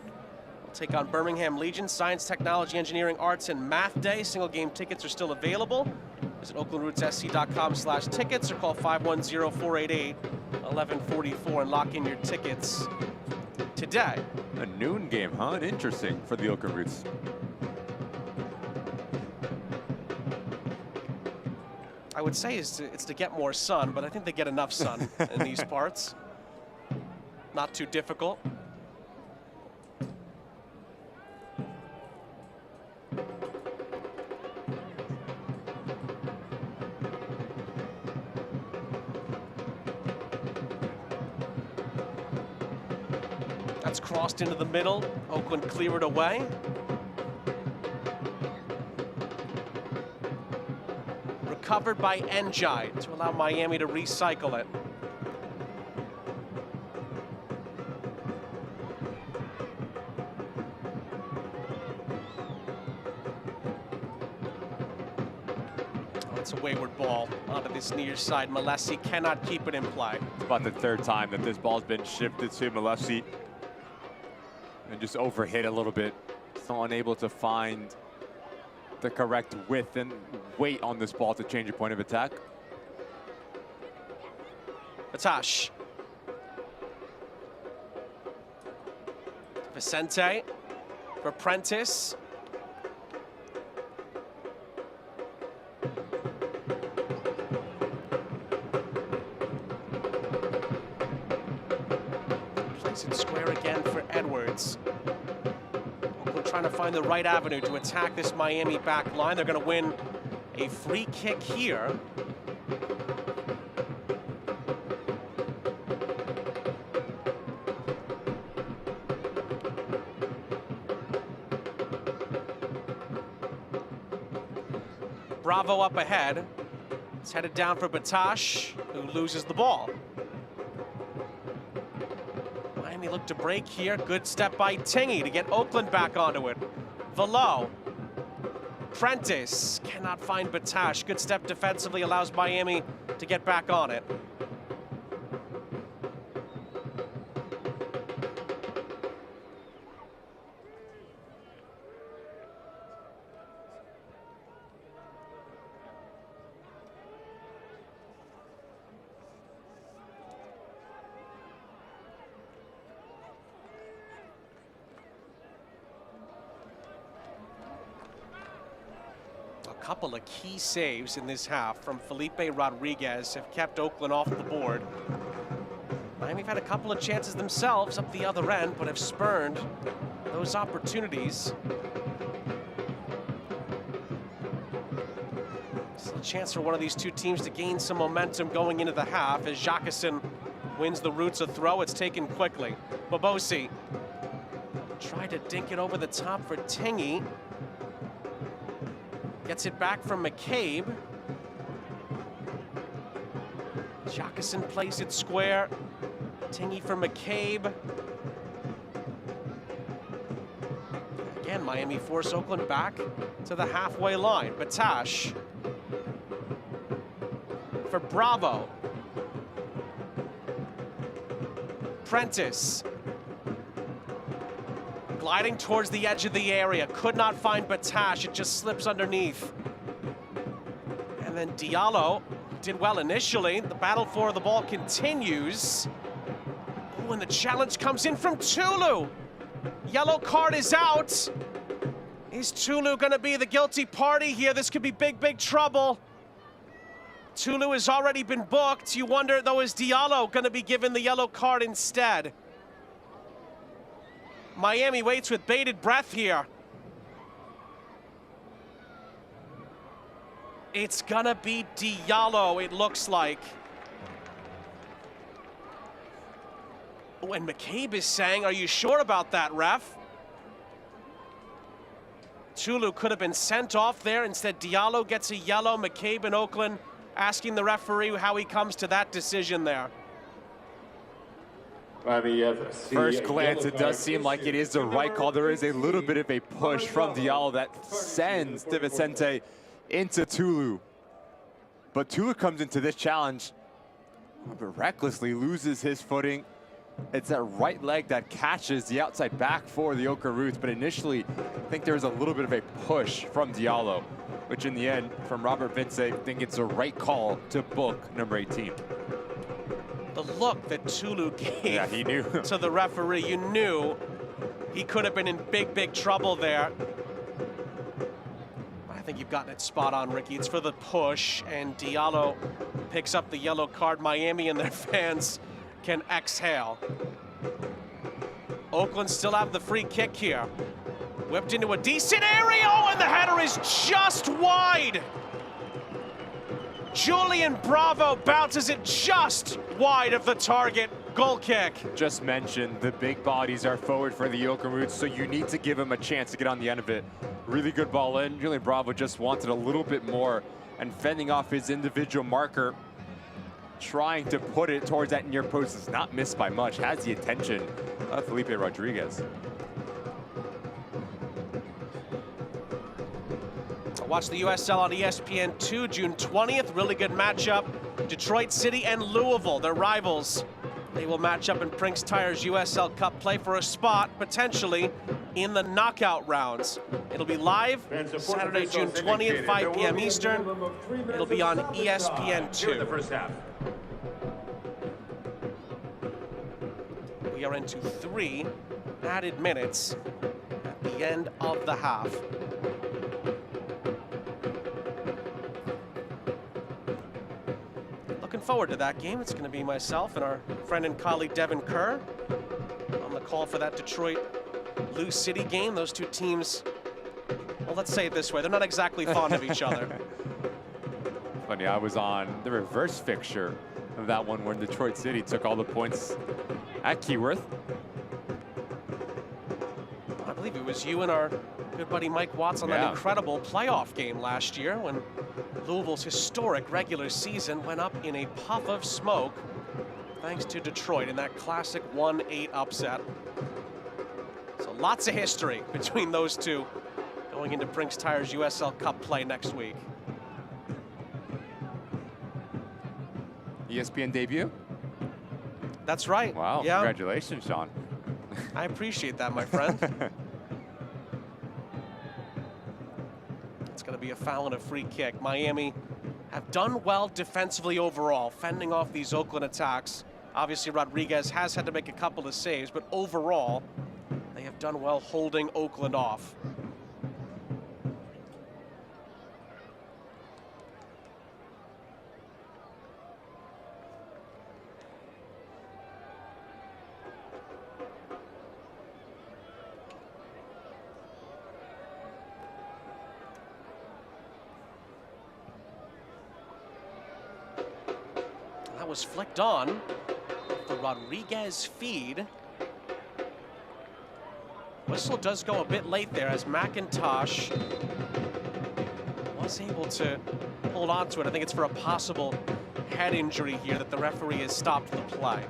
We'll take on Birmingham Legion. Science, Technology, Engineering, Arts, and Math Day. Single game tickets are still available. Visit oaklandrootssc.com/tickets or call 510-488-1144 and lock in your tickets today. A noon game, huh? Interesting for the Oakland Roots. I would say it's to get more sun, but I think they get enough sun in these parts. Not too difficult. That's crossed into the middle. Oakland clear it away. Recovered by Njai to allow Miami to recycle it. Oh, it's a wayward ball onto this near side. Malesi cannot keep it in play. It's about the third time that this ball's been shifted to Malesi. And just overhit a little bit. So unable to find the correct width and weight on this ball to change a point of attack. Batash. Vicente for Prentice. Plays it square again for Edwards. Oakland trying to find the right avenue to attack this Miami back line. They're going to win a free kick here. Bravo up ahead. It's headed down for Batash, who loses the ball. Miami look to break here. Good step by Tingy to get Oakland back onto it. Velo. Prentice cannot find Batash. Good step defensively allows Miami to get back on it. A couple of key saves in this half from Felipe Rodriguez have kept Oakland off the board. Miami've had a couple of chances themselves up the other end, but have spurned those opportunities. Still a chance for one of these two teams to gain some momentum going into the half as Jacqueson wins the Roots a throw. It's taken quickly. Bobosi tried to dink it over the top for Tingy. Gets it back from McCabe. Jacqueson plays it square. Tingy for McCabe. Again, Miami force Oakland back to the halfway line. Batash for Bravo. Prentice. Gliding towards the edge of the area. Could not find Batash. It just slips underneath. And then Diallo did well initially. The battle for the ball continues. Oh, and the challenge comes in from Tulu. Yellow card is out. Is Tulu going to be the guilty party here? This could be big, big trouble. Tulu has already been booked. You wonder, though, is Diallo going to be given the yellow card instead? Miami waits with bated breath here. It's gonna be Diallo, it looks like. Oh, and McCabe is saying, are you sure about that, ref? Tulu could have been sent off there. Instead, Diallo gets a yellow. McCabe in Oakland asking the referee how he comes to that decision there. First glance, it does seem like it is the right call. There is a little bit of a push from Diallo that sends De Vicente into Tulu. But Tulu comes into this challenge, but recklessly loses his footing. It's that right leg that catches the outside back for the Oakland Roots, but initially, I think there's a little bit of a push from Diallo, which in the end, from Robert Vince, I think it's the right call to book number 18. The look that Tulu gave he knew. to the referee, you knew he could have been in big, big trouble there. I think you've gotten it spot on, Ricky. It's for the push, and Diallo picks up the yellow card. Miami and their fans can exhale. Oakland still have the free kick here. Whipped into a decent area, oh, and the header is just wide. Julian Bravo bounces it just wide of the target. Goal kick. Just mentioned, the big bodies are forward for the Oakland Roots, so you need to give him a chance to get on the end of it. Really good ball in. Julian Bravo just wanted a little bit more, and fending off his individual marker, trying to put it towards that near post is not missed by much. Has the attention of Felipe Rodriguez. Watch the USL on ESPN2, June 20th. Really good matchup. Detroit City and Louisville, their rivals. They will match up in Brinks Tire's USL Cup play for a spot, potentially, in the knockout rounds. It'll be live Saturday, June 20th, 5 p.m. Eastern. It'll be on ESPN2. We are into 3 added minutes at the end of the half. Looking forward to that game. It's going to be myself and our friend and colleague Devin Kerr on the call for that Detroit Lou City game. Those two teams, well, let's say it this way, they're not exactly fond of each other. Funny, I was on the reverse fixture of that one when Detroit City took all the points at Keyworth. I believe it was you and our good buddy Mike Watts on that incredible playoff game last year when Louisville's historic regular season went up in a puff of smoke thanks to Detroit in that classic 1-8 upset. So lots of history between those two going into Brinks Tire's USL Cup play next week. ESPN debut? That's right. Wow, yeah. Congratulations, Sean. I appreciate that, my friend. It's going to be a foul and a free kick. Miami have done well defensively overall, fending off these Oakland attacks. Obviously, Rodriguez has had to make a couple of saves, but overall, they have done well holding Oakland off. That was flicked on. The Rodriguez feed. Whistle does go a bit late there as McIntosh was able to hold on to it. I think it's for a possible head injury here that the referee has stopped the play.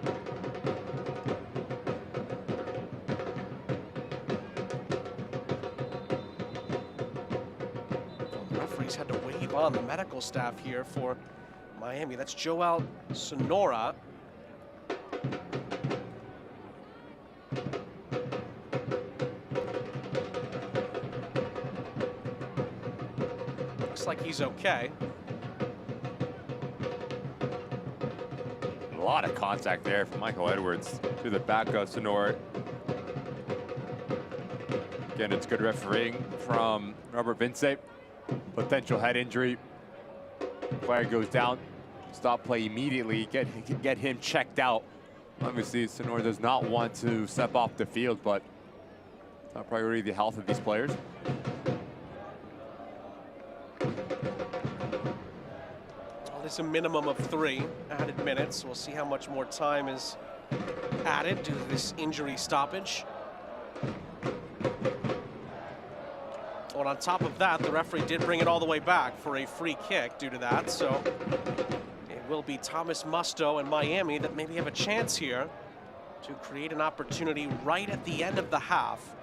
The referees had to wave on the medical staff here for Miami. That's Joel Sonora. Looks like he's okay. A lot of contact there from Michael Edwards to the back of Sonora. Again, it's good refereeing from Robert Vince. Potential head injury. Player goes down. Stop play immediately. Get him checked out. Obviously, Sonora does not want to step off the field, but top priority the health of these players. Well, there's a minimum of 3 added minutes. We'll see how much more time is added due to this injury stoppage. And on top of that, the referee did bring it all the way back for a free kick due to that. So it will be Thomas Musto and Miami that maybe have a chance here to create an opportunity right at the end of the half.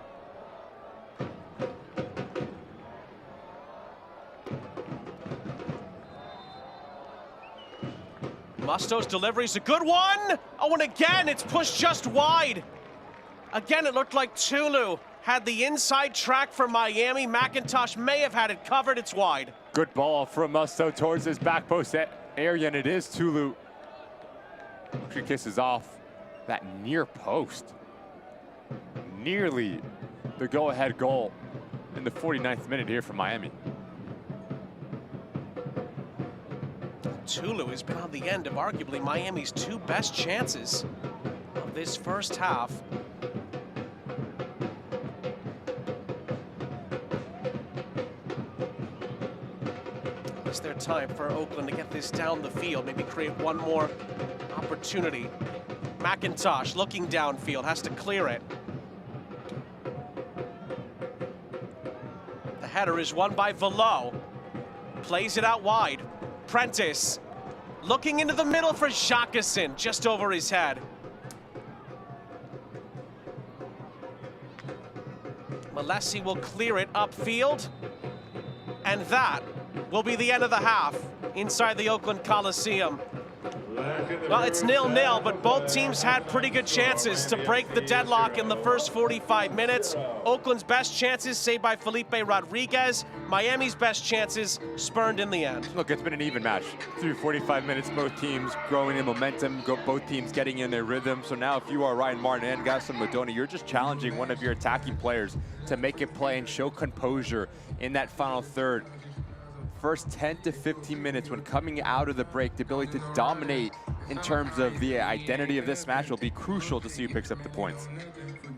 Musto's delivery is a good one. Oh, and again, it's pushed just wide. Again, it looked like Tulu had the inside track for Miami. McIntosh may have had it covered. It's wide. Good ball from Musto towards his back post area, and it is Tulu. She kisses off that near post. Nearly the go-ahead goal in the 49th minute here for Miami. Tulu has been on the end of arguably Miami's two best chances of this first half. Is there time for Oakland to get this down the field, maybe create one more opportunity? McIntosh looking downfield, has to clear it. The header is won by Velo. Plays it out wide. Prentice looking into the middle for Jacqueson, just over his head. Malesi will clear it upfield. And that will be the end of the half inside the Oakland Coliseum. Well, it's 0-0, but both teams had pretty good chances to break the deadlock in the first 45 minutes. Oakland's best chances saved by Felipe Rodriguez. Miami's best chances spurned in the end. Look, it's been an even match. Through 45 minutes, both teams growing in momentum, both teams getting in their rhythm. So now if you are Ryan Martin and Gaston Modoni, you're just challenging one of your attacking players to make it play and show composure in that final third. First 10 to 15 minutes when coming out of the break, the ability to dominate in terms of the identity of this match will be crucial to see who picks up the points.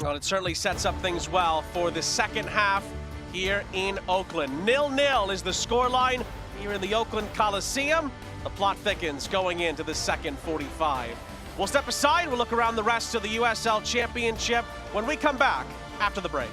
Well, it certainly sets up things well for the second half here in Oakland. 0-0 is the scoreline here in the Oakland Coliseum. The plot thickens going into the second 45. We'll step aside, we'll look around the rest of the USL Championship when we come back after the break.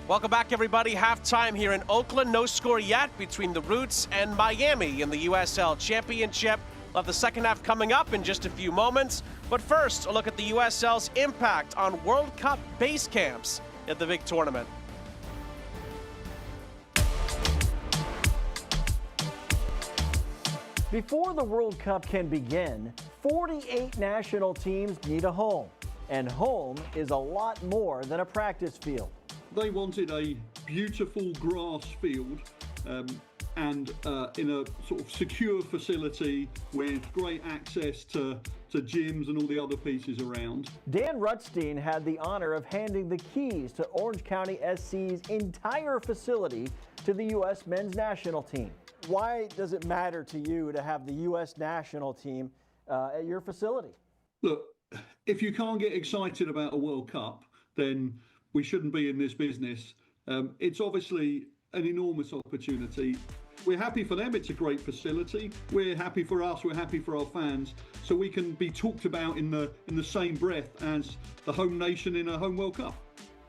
Welcome back, everybody. Halftime here in Oakland. No score yet between the Roots and Miami in the USL Championship. We'll have the second half coming up in just a few moments. But first, a look at the USL's impact on World Cup base camps at the big tournament. Before the World Cup can begin, 48 national teams need a home. And home is a lot more than a practice field. They wanted a beautiful grass field and in a sort of secure facility with great access to gyms and all the other pieces around. Dan Rutstein had the honor of handing the keys to Orange County SC's entire facility to the U.S. men's national team. Why does it matter to you to have the U.S. national team at your facility? Look, if you can't get excited about a World Cup, then we shouldn't be in this business. It's obviously an enormous opportunity. We're happy for them, it's a great facility. We're happy for us, we're happy for our fans, so we can be talked about in the same breath as the home nation in a home World Cup.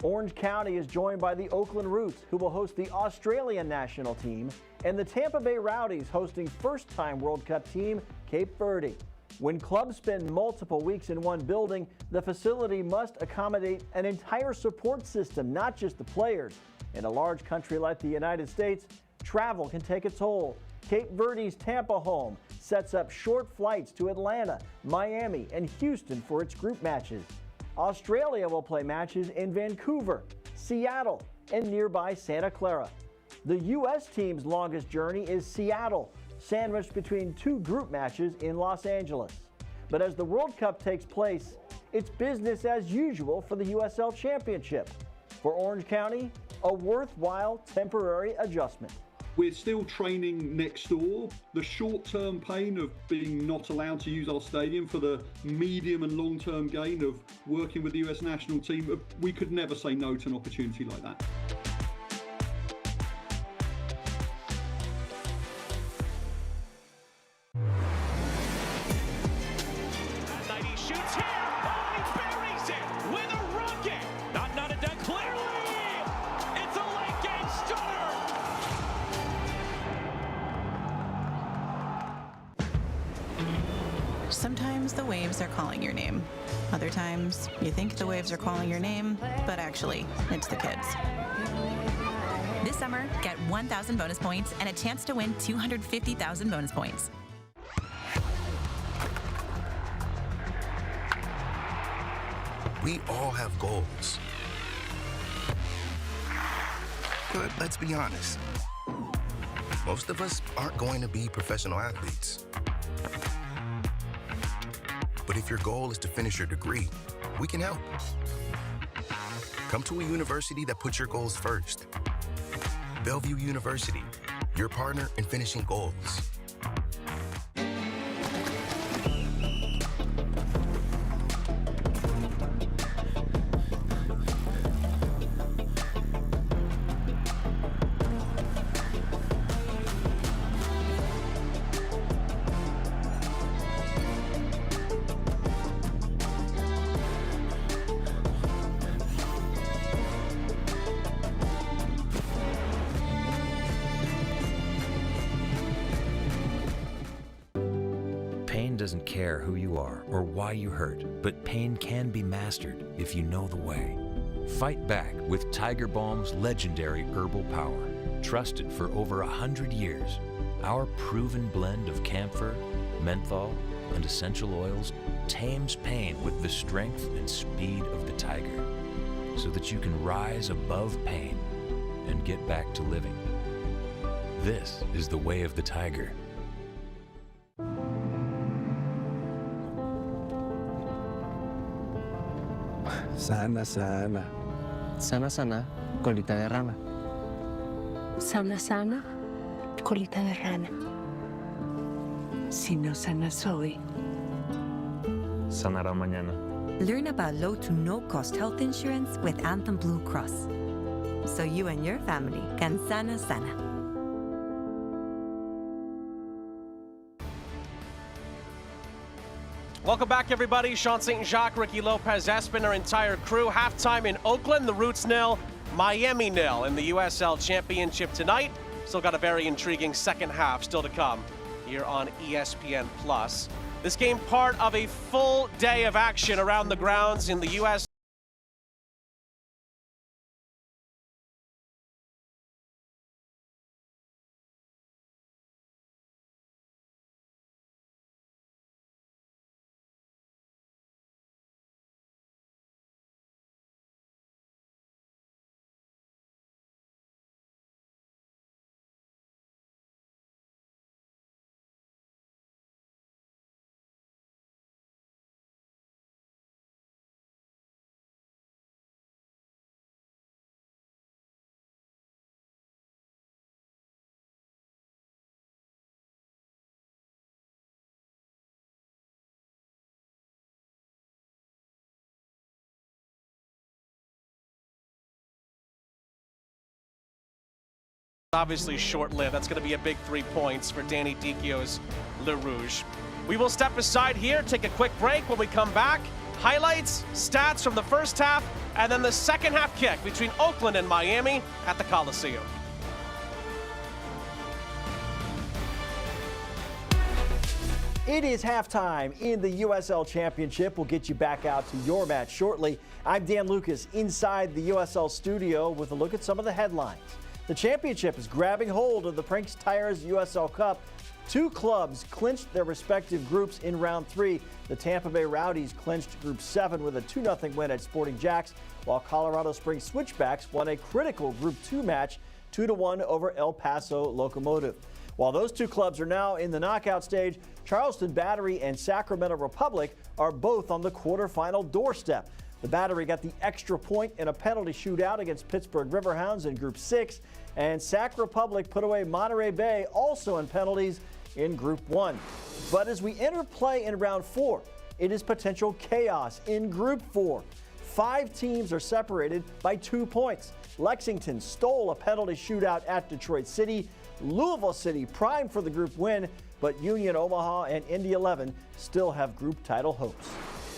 Orange County is joined by the Oakland Roots, who will host the Australian national team, and the Tampa Bay Rowdies hosting first-time World Cup team Cape Verde. When clubs spend multiple weeks in one building, the facility must accommodate an entire support system, not just the players. In a large country like the United States, travel can take a toll. Cape Verde's Tampa home sets up short flights to Atlanta, Miami, and Houston for its group matches. Australia will play matches in Vancouver, Seattle, and nearby Santa Clara. The U.S. team's longest journey is Seattle, sandwiched between two group matches in Los Angeles. But as the World Cup takes place, it's business as usual for the USL Championship. For Orange County, a worthwhile temporary adjustment. We're still training next door. The short-term pain of being not allowed to use our stadium for the medium and long-term gain of working with the US national team, we could never say no to an opportunity like that. Shoots here. Oh, he buries it with a rocket. Not a done clearly. It's a late game stunner. Sometimes the waves are calling your name. Other times you think the waves are calling your name, but actually it's the kids. This summer, get 1,000 bonus points and a chance to win 250,000 bonus points. We all have goals. But let's be honest, most of us aren't going to be professional athletes. But if your goal is to finish your degree, we can help. Come to a university that puts your goals first. Bellevue University, your partner in finishing goals. Pain doesn't care who you are or why you hurt, but pain can be mastered if you know the way. Fight back with Tiger Balm's legendary herbal power. Trusted for over 100 years, our proven blend of camphor, menthol, and essential oils tames pain with the strength and speed of the tiger, so that you can rise above pain and get back to living. This is the way of the tiger. Sana, sana. Sana, sana, colita de rana. Sana, sana, colita de rana. Si no sana soy. Sanará mañana. Learn about low to no-cost health insurance with Anthem Blue Cross, so you and your family can sana sana. Welcome back, everybody. Sean St. Jacques, Ricky Lopez, Espen, our entire crew. Halftime in Oakland, the Roots 0, Miami 0 in the USL Championship tonight. Still got a very intriguing second half still to come here on ESPN+. This game part of a full day of action around the grounds in the U.S. Obviously short-lived. That's going to be a big 3 points for Danny Dicchio's Le Rouge. We will step aside here, take a quick break. When we come back, highlights, stats from the first half, and then the second half kick between Oakland and Miami at the Coliseum. It is halftime in the USL Championship. We'll get you back out to your match shortly. I'm Dan Lucas inside the USL studio with a look at some of the headlines. The championship is grabbing hold of the Prince Tires USL Cup. Two clubs clinched their respective groups in round 3. The Tampa Bay Rowdies clinched Group 7 with a 2-0 win at Sporting Jacks, while Colorado Springs Switchbacks won a critical Group 2 match 2-1 over El Paso Locomotive. While those two clubs are now in the knockout stage, Charleston Battery and Sacramento Republic are both on the quarterfinal doorstep. The Battery got the extra point in a penalty shootout against Pittsburgh Riverhounds in Group 6, and Sac Republic put away Monterey Bay also in penalties in Group 1. But as we enter play in round 4, it is potential chaos in Group 4. 5 teams are separated by 2 points. Lexington stole a penalty shootout at Detroit City. Louisville City primed for the group win, but Union Omaha and Indy 11 still have group title hopes.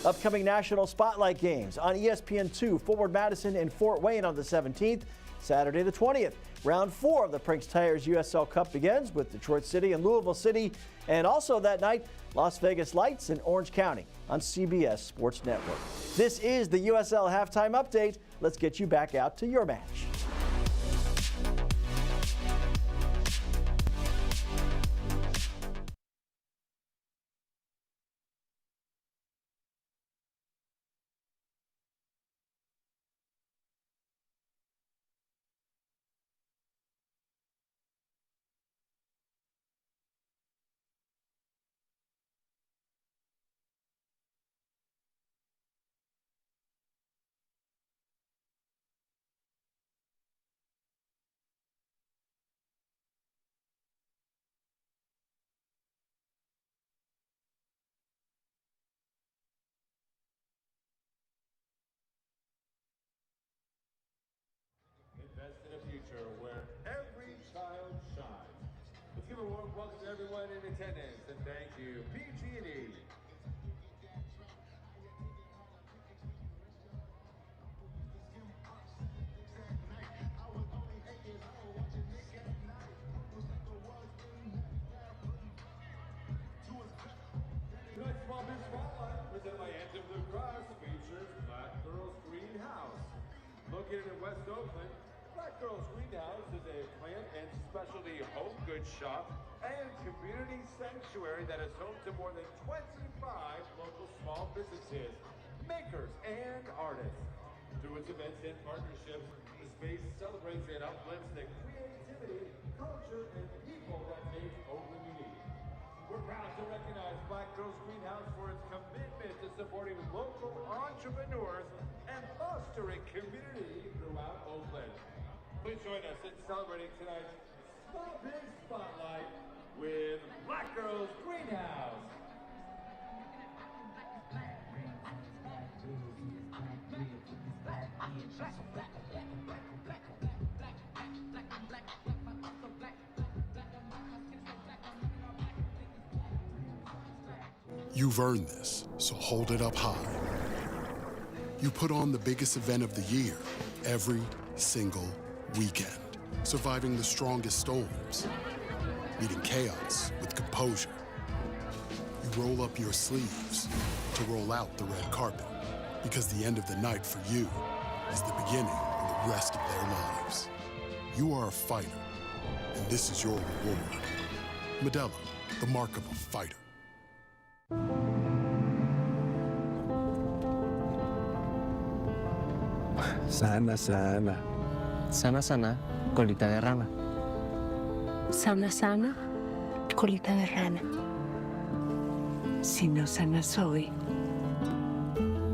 Upcoming national spotlight games on ESPN2, Forward Madison and Fort Wayne on the 17th. Saturday the 20th, round 4 of the Prince Tires USL Cup begins with Detroit City and Louisville City. And also that night, Las Vegas Lights in Orange County on CBS Sports Network. This is the USL Halftime Update. Let's get you back out to your match. Invest in a future where every child shines. Let's give a warm welcome to everyone in attendance, and thank you, PG&E. Tonight's Small Biz Spotlight, presented by Anthem Blue Cross, features Black Girls Greenhouse. Located in West Oakland, Black Girls Greenhouse is a plant and specialty home goods shop and community sanctuary that is home to more than 25 local small businesses, makers, and artists. Through its events and partnerships, the space celebrates and uplifts the creativity, culture, and people that make Oakland unique. We're proud to recognize Black Girls Greenhouse for its commitment to supporting local entrepreneurs and fostering community throughout Oakland. Please join us in celebrating tonight's Small Biz Spotlight with Black Girls Greenhouse. You've earned this, so hold it up high. You put on the biggest event of the year every single weekend, surviving the strongest storms, meeting chaos with composure. You roll up your sleeves to roll out the red carpet, because the end of the night for you is the beginning of the rest of their lives. You are a fighter, and this is your reward. Modelo, the mark of a fighter. Sana, sana. Sana, sana. Colita de rana. Sana, sana. Colita de rana. Si no sanas hoy,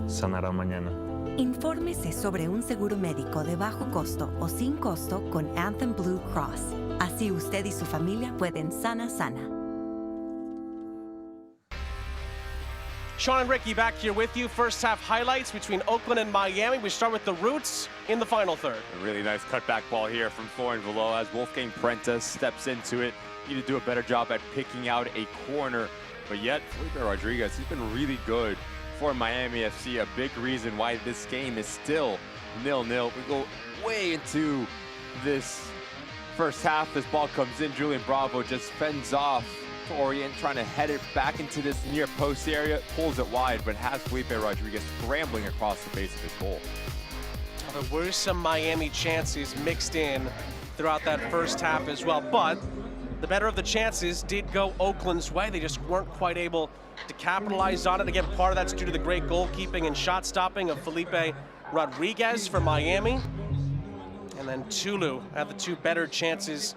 Sanará mañana. Infórmese sobre un seguro médico de bajo costo o sin costo con Anthem Blue Cross. Así usted y su familia pueden sana. Sean and Ricky back here with you. First half highlights between Oakland and Miami. We start with the Roots in the final third. A really nice cutback ball here from Florian Velo as Wolfgang Prenta steps into it. Need to do a better job at picking out a corner. But yet, Felipe Rodriguez, he's been really good for Miami FC. A big reason why this game is still 0-0. We go way into this first half. This ball comes in. Julian Bravo just fends off Orient, trying to head it back into this near post area. Pulls it wide, but has Felipe Rodriguez scrambling across the face of his goal. There were some Miami chances mixed in throughout that first half as well, but the better of the chances did go Oakland's way. They just weren't quite able to capitalize on it. Again, part of that's due to the great goalkeeping and shot stopping of Felipe Rodriguez for Miami. And then Tulu had the two better chances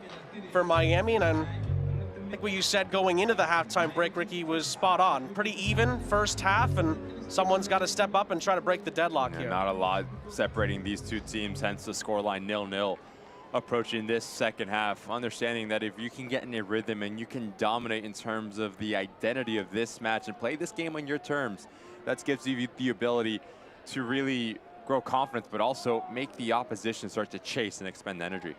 for Miami. And I think what you said going into the halftime break, Ricky, was spot on. Pretty even first half, and someone's got to step up and try to break the deadlock here. Not a lot separating these two teams, hence the scoreline 0-0. Approaching this second half, understanding that if you can get in a rhythm and you can dominate in terms of the identity of this match and play this game on your terms, that gives you the ability to really grow confidence, but also make the opposition start to chase and expend energy.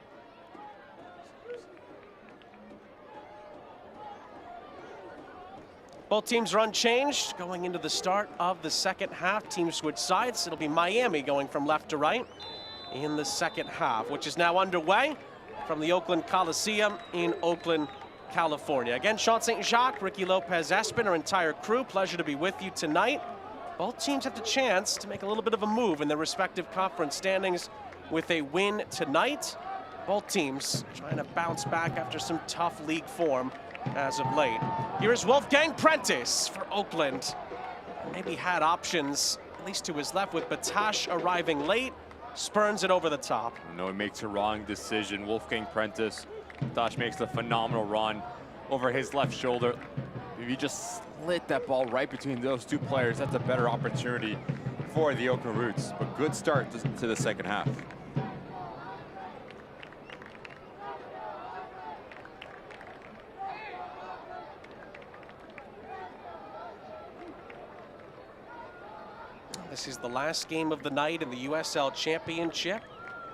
Both teams are unchanged going into the start of the second half. Teams switch sides. It'll be Miami going from left to right in the second half, which is now underway from the Oakland Coliseum in Oakland, California. Again, Sean St. Jacques, Ricky Lopez Espin, our entire crew, pleasure to be with you tonight. Both teams have the chance to make a little bit of a move in their respective conference standings with a win tonight. Both teams trying to bounce back after some tough league form as of late. Here is Wolfgang Prentice for Oakland. Maybe had options, at least to his left, with Batash arriving late. Spurns it over the top. No, he makes a wrong decision. Wolfgang Prentice. Batash makes a phenomenal run over his left shoulder. If you just slid that ball right between those two players, that's a better opportunity for the Oakland Roots. But good start to the second half. This is the last game of the night in the USL Championship.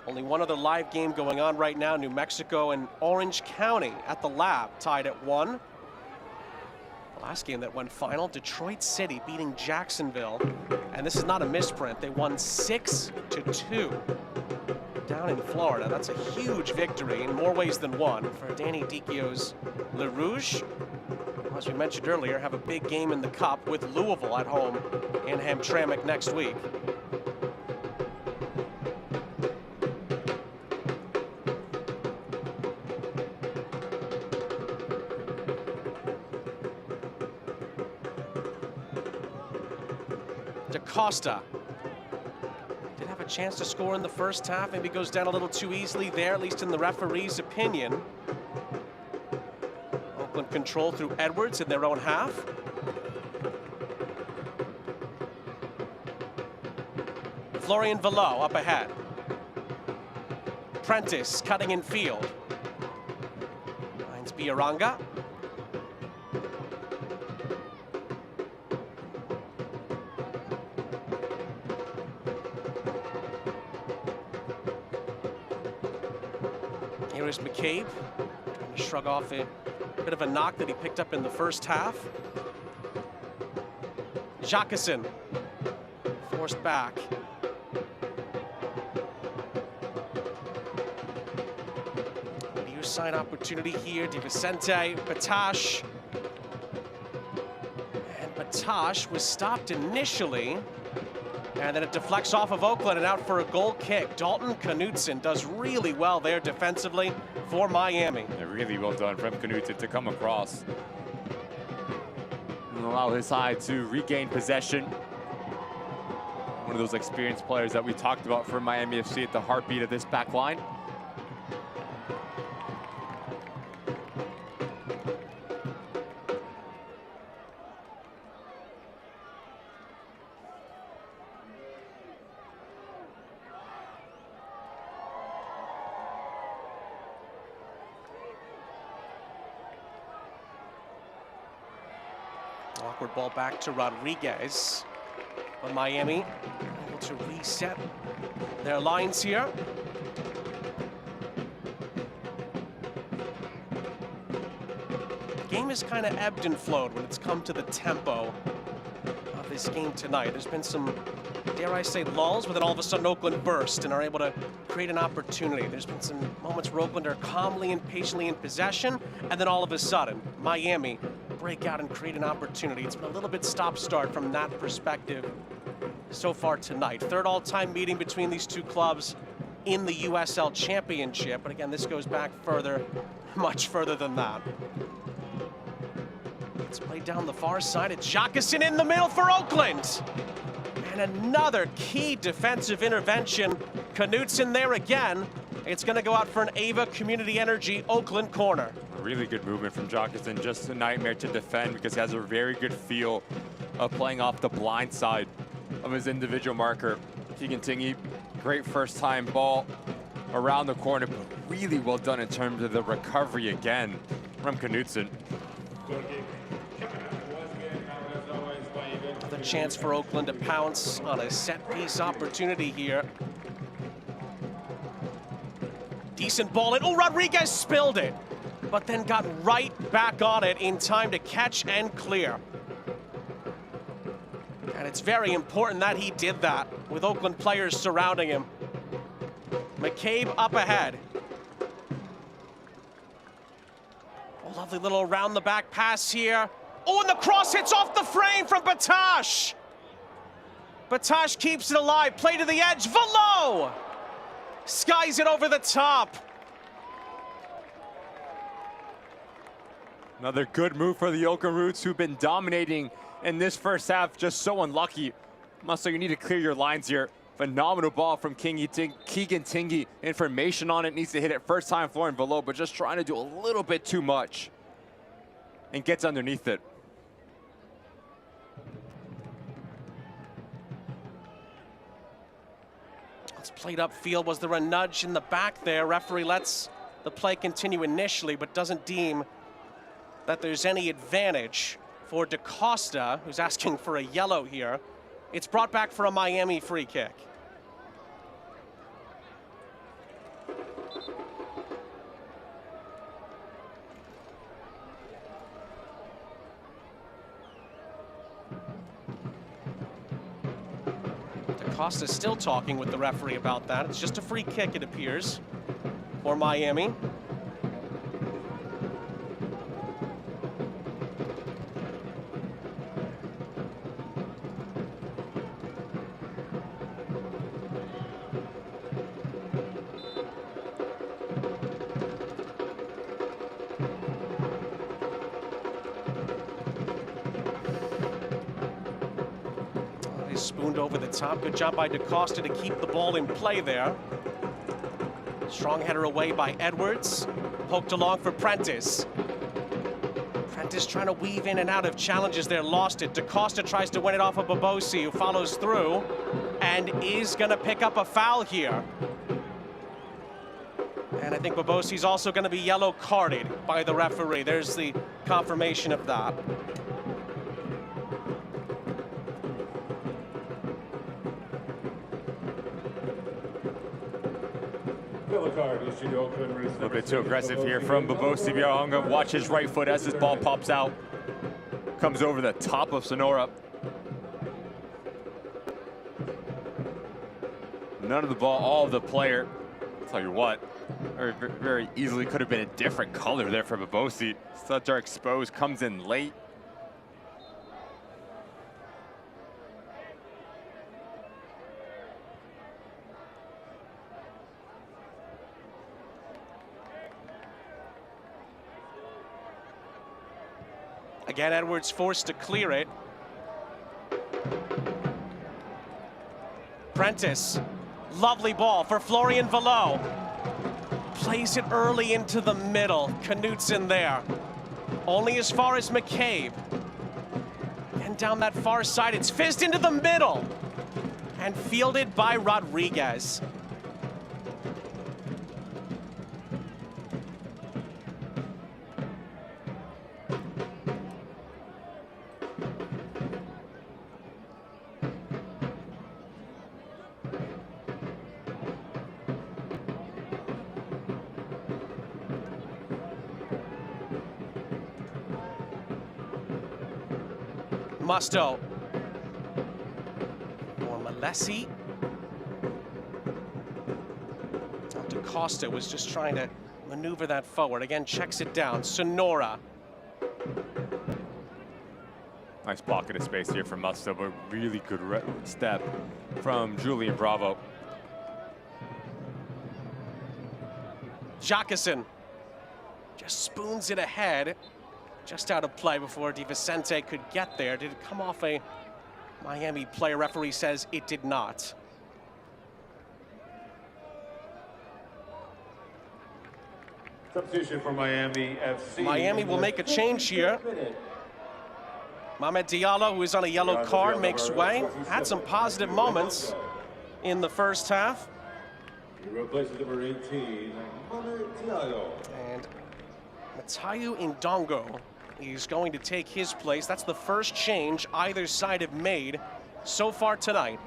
Only one other live game going on right now. New Mexico and Orange County at the Lab tied at 1. The last game that went final, Detroit City beating Jacksonville. And this is not a misprint. They won 6-2 down in Florida. That's a huge victory in more ways than one for Danny Dicchio's Le Rouge. As we mentioned earlier, have a big game in the Cup with Louisville at home in Hamtramck next week. DaCosta did have a chance to score in the first half. Maybe goes down a little too easily there, at least in the referee's opinion. Oakland control through Edwards in their own half. Florian Velo up ahead. Prentice cutting in field. Finds Biaranga. Here is McCabe. Trying to shrug off a bit of a knock that he picked up in the first half. Jacqueson forced back. Near side opportunity here. Di Vicente, Batash. And Batash was stopped initially. And then it deflects off of Oakland and out for a goal kick. Dalton Knutson does really well there defensively for Miami. Yeah, really well done from Knutson to come across and allow his side to regain possession. One of those experienced players that we talked about for Miami FC at the heartbeat of this back line. Awkward ball back to Rodriguez. But Miami able to reset their lines here. The game has kind of ebbed and flowed when it's come to the tempo of this game tonight. There's been some, dare I say, lulls, but then all of a sudden Oakland burst and are able to create an opportunity. There's been some moments where Oakland are calmly and patiently in possession, and then all of a sudden, Miami break out and create an opportunity. It's been a little bit stop-start from that perspective so far tonight. Third all-time meeting between these two clubs in the USL Championship, but again, this goes back further, much further than that. It's played down the far side. It's Jacqueson in the middle for Oakland. And another key defensive intervention. Knutson there again. It's going to go out for an Ava Community Energy Oakland corner. Really good movement from Jacqueson. Just a nightmare to defend because he has a very good feel of playing off the blind side of his individual marker. Keegan Tingy, great first time ball around the corner, but really well done in terms of the recovery again from Knutson. The chance for Oakland to pounce on a set-piece opportunity here. Decent ball in. Oh, Rodriguez spilled it, but then got right back on it in time to catch and clear. And it's very important that he did that with Oakland players surrounding him. McCabe up ahead. Oh, lovely little around the back pass here. Oh, and the cross hits off the frame from Batash. Batash keeps it alive. Play to the edge. Velo skies it over the top. Another good move for the Oakland Roots, who've been dominating in this first half. Just so unlucky. Musto, you need to clear your lines here. Phenomenal ball from Keegan Tingy. Information on it. Needs to hit it first time flooring below, but just trying to do a little bit too much. And gets underneath it. It's played upfield. Was there a nudge in the back there? Referee lets the play continue initially, but doesn't deem that there's any advantage for DaCosta, who's asking for a yellow here. It's brought back for a Miami free kick. DaCosta's still talking with the referee about that. It's just a free kick, it appears, for Miami. Spooned over the top. Good job by DaCosta to keep the ball in play there. Strong header away by Edwards. Poked along for Prentice. Prentice trying to weave in and out of challenges there. Lost it. DaCosta tries to win it off of Babosi, who follows through and is going to pick up a foul here. And I think Babosi's also going to be yellow carded by the referee. There's the confirmation of that. A little bit too aggressive here from Babosi. Biarhonga. Watch his right foot as his ball pops out. Comes over the top of Sonora. None of the ball, all of the player. I'll tell you what, very easily could have been a different color there for Babosi. Such are exposed, comes in late. Again, Edwards forced to clear it. Prentice, lovely ball for Florian Velo. Plays it early into the middle. Knutson there. Only as far as McCabe. And down that far side, it's fizzed into the middle. And fielded by Rodriguez. Musto Lessie. DaCosta was just trying to maneuver that forward. Again, checks it down. Sonora. Nice pocket of space here from Musto, but really good step from Julian Bravo. Jacqueson just spoons it ahead. Just out of play before Di Vicente could get there. Did it come off a Miami player? Referee says it did not. Substitution for Miami FC. Miami will make a change here. Mohamed Diallo, who is on a yellow card, makes way. Had some positive moments in the first half. He replaces number 18, Mohamed Diallo. And Matayu Indongo is going to take his place. That's the first change either side have made so far tonight.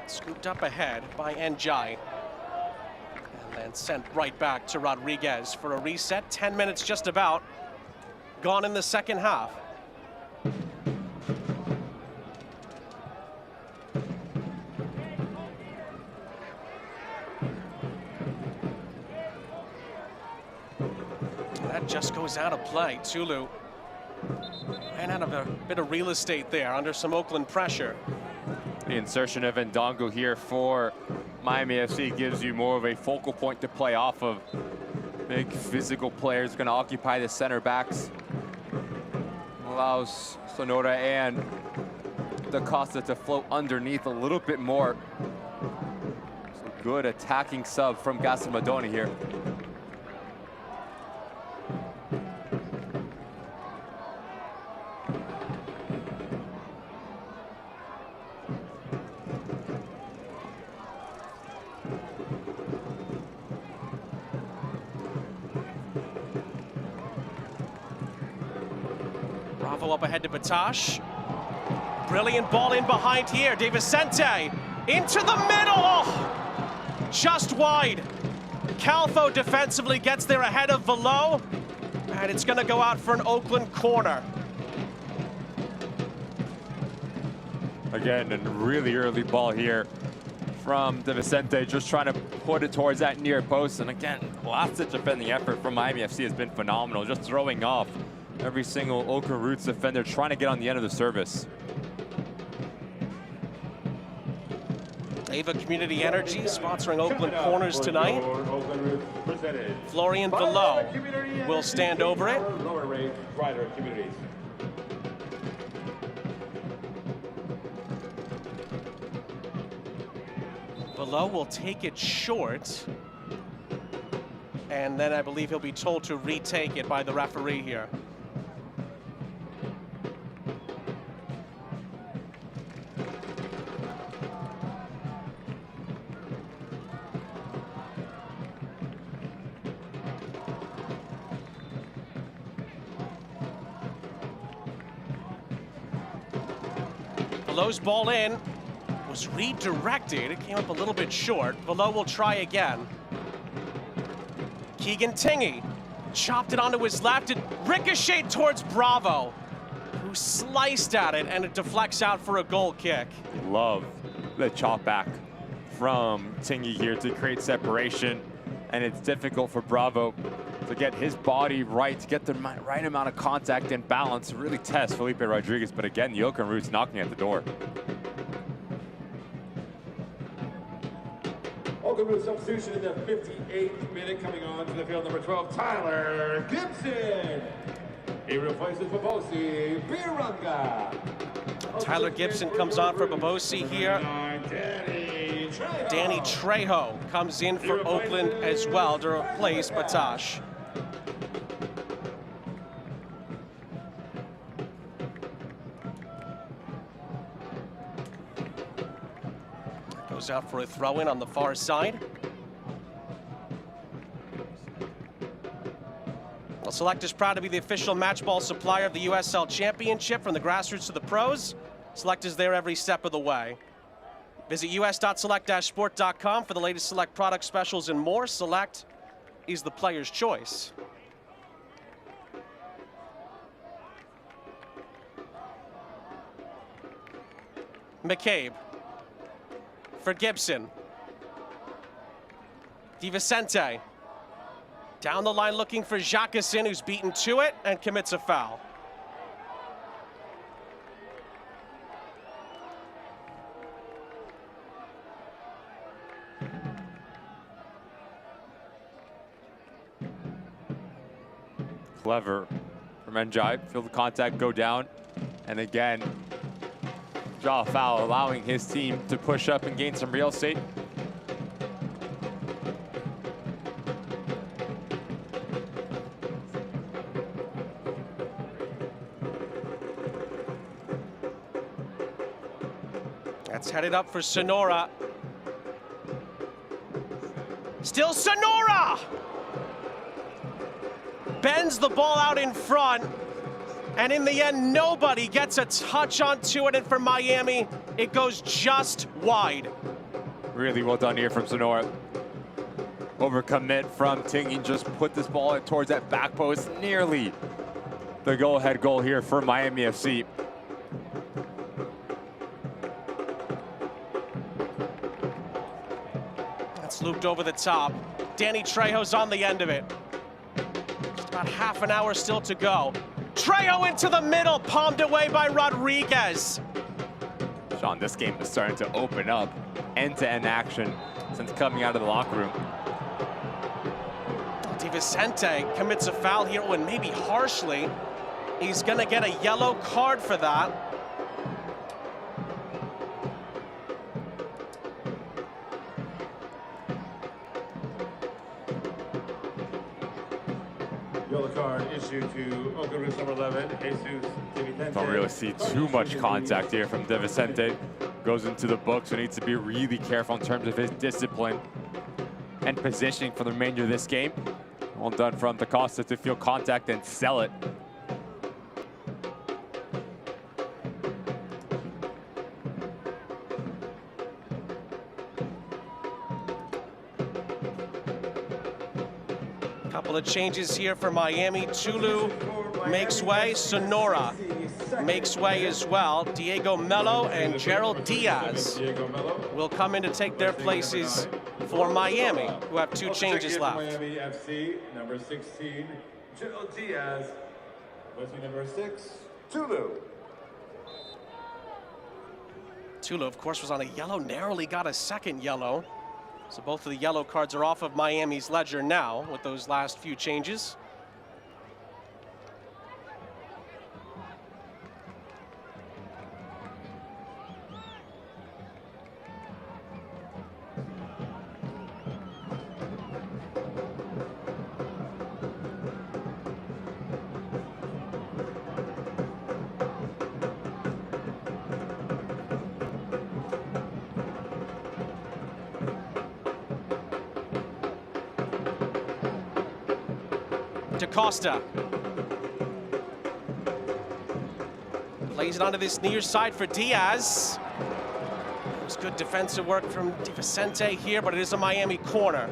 Scooped up ahead by Njai. And then sent right back to Rodriguez for a reset. 10 minutes just about gone in the second half. That just goes out of play. Tulu ran out of a bit of real estate there under some Oakland pressure. The insertion of Ndongo here for Miami FC gives you more of a focal point to play off of. Big physical players going to occupy the center backs. Allows Sonora and DaCosta to float underneath a little bit more. So good attacking sub from Gaston-Madoni here. Bravo up ahead to Batash. Brilliant ball in behind here. De Vicente into the middle. Oh, just wide. Calfo defensively gets there ahead of Velo. And it's going to go out for an Oakland corner. Again, a really early ball here from De Vicente, just trying to put it towards that near post. And again, last-ditch defending effort from Miami FC has been phenomenal, just throwing off every single Oakland Roots defender, trying to get on the end of the service. Ava Community Energy sponsoring Oakland Corners tonight. Florian Velo will stand over it. Velo will take it short. And then I believe he'll be told to retake it by the referee here. Velo's ball in was redirected. It came up a little bit short. Velo will try again. Keegan Tingy chopped it onto his left. It ricocheted towards Bravo, who sliced at it, and it deflects out for a goal kick. Love the chop back from Tingy here to create separation. And it's difficult for Bravo to get his body right, to get the right amount of contact and balance, to really test Felipe Rodriguez. But again, the Oakland Roots knocking at the door. Oakland Roots substitution in the 58th minute, coming on to the field, number 12, Tyler Gibson. He replaces Babosi Biranga. Tyler Gibson comes on for Babosi here. Danny Trejo comes in for Oakland as well to replace Batash. Goes out for a throw-in on the far side. Well, Select is proud to be the official match ball supplier of the USL Championship, from the grassroots to the pros. Select is there every step of the way. Visit us.select-sport.com for the latest Select product specials and more. Select is the player's choice. McCabe for Gibson. DiVicente down the line looking for Jacquesin, who's beaten to it and commits a foul. Clever from Njai. Feel the contact go down. And again, draw a foul, allowing his team to push up and gain some real estate. That's headed up for Sonora. Still Sonora! Bends the ball out in front. And in the end, nobody gets a touch onto it. And for Miami, it goes just wide. Really well done here from Sonora. Overcommit from Tinging, just put this ball towards that back post. Nearly the go-ahead goal here for Miami FC. That's looped over the top. Danny Trejo's on the end of it. Just about half an hour still to go. Trejo into the middle, palmed away by Rodriguez. Sean, this game is starting to open up. End-to-end action since coming out of the locker room. DiVicente commits a foul here, and maybe harshly. He's gonna get a yellow card for that. Yellow card issued to Oakland Roots number 11, Jesus DiVicente. Don't really see too much contact here from DiVicente. Goes into the books, so needs to be really careful in terms of his discipline and positioning for the remainder of this game. Well done from DaCosta to feel contact and sell it. Couple of changes here for Miami. Tulu makes way. Sonora makes way as well. Diego Mello and Gerald Diaz will come in to take their places for Miami, who have two changes left. Miami FC, number 16, Gerald Diaz, versus number 6, Tulu. Tulu, of course, was on a yellow, narrowly got a second yellow. So both of the yellow cards are off of Miami's ledger now with those last few changes. DaCosta plays it onto this near side for Diaz. It was good defensive work from DiVicente here, but it is a Miami corner.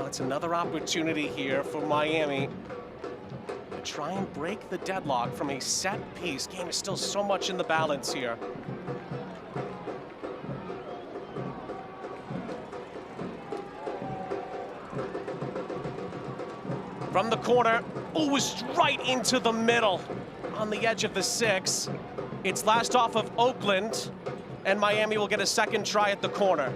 It's another opportunity here for Miami to try and break the deadlock from a set piece. Game is still so much in the balance here. From the corner, oh, was right into the middle on the edge of the 6. It's last off of Oakland, and Miami will get a second try at the corner.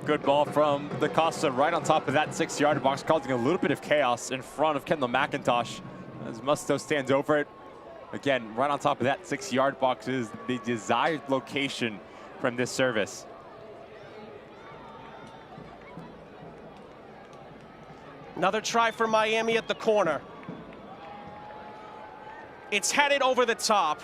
Good ball from DaCosta right on top of that 6-yard box, causing a little bit of chaos in front of Kendall McIntosh as Musto stands over it. Again, right on top of that 6-yard box is the desired location from this service. Another try for Miami at the corner. It's headed over the top.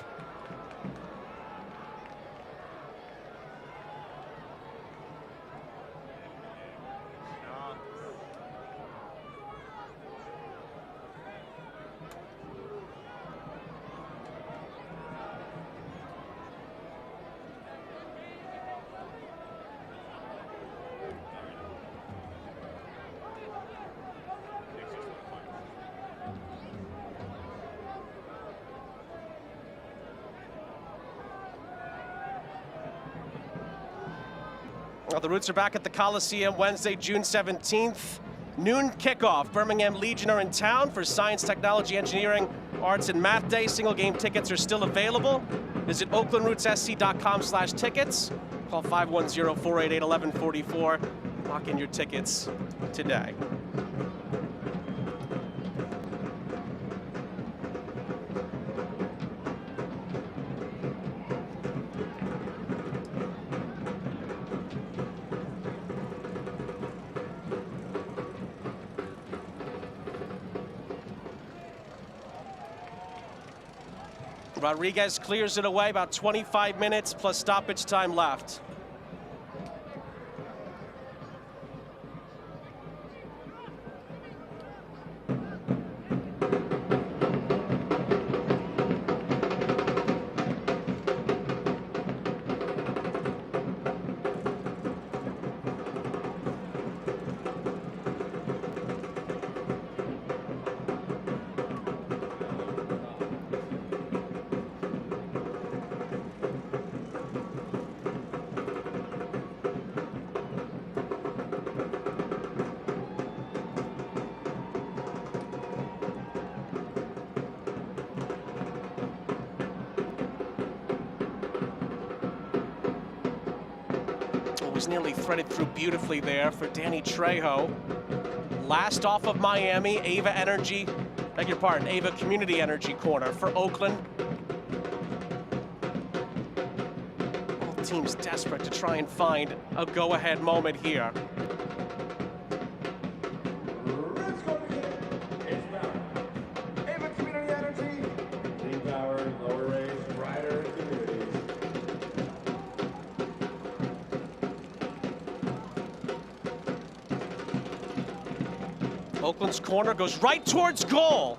Well, the Roots are back at the Coliseum Wednesday, June 17th. Noon kickoff. Birmingham Legion are in town for Science, Technology, Engineering, Arts, and Math Day. Single game tickets are still available. Visit oaklandrootssc.com/tickets. Call 510-488-1144. Lock in your tickets today. Rodriguez clears it away, about 25 minutes plus stoppage time left. Was nearly threaded through beautifully there for Danny Trejo. Last off of Miami, Ava Community Energy corner for Oakland. Both teams desperate to try and find a go-ahead moment here. Ava Community Energy, clean power, lower rates, brighter communities. Oakland's corner goes right towards goal.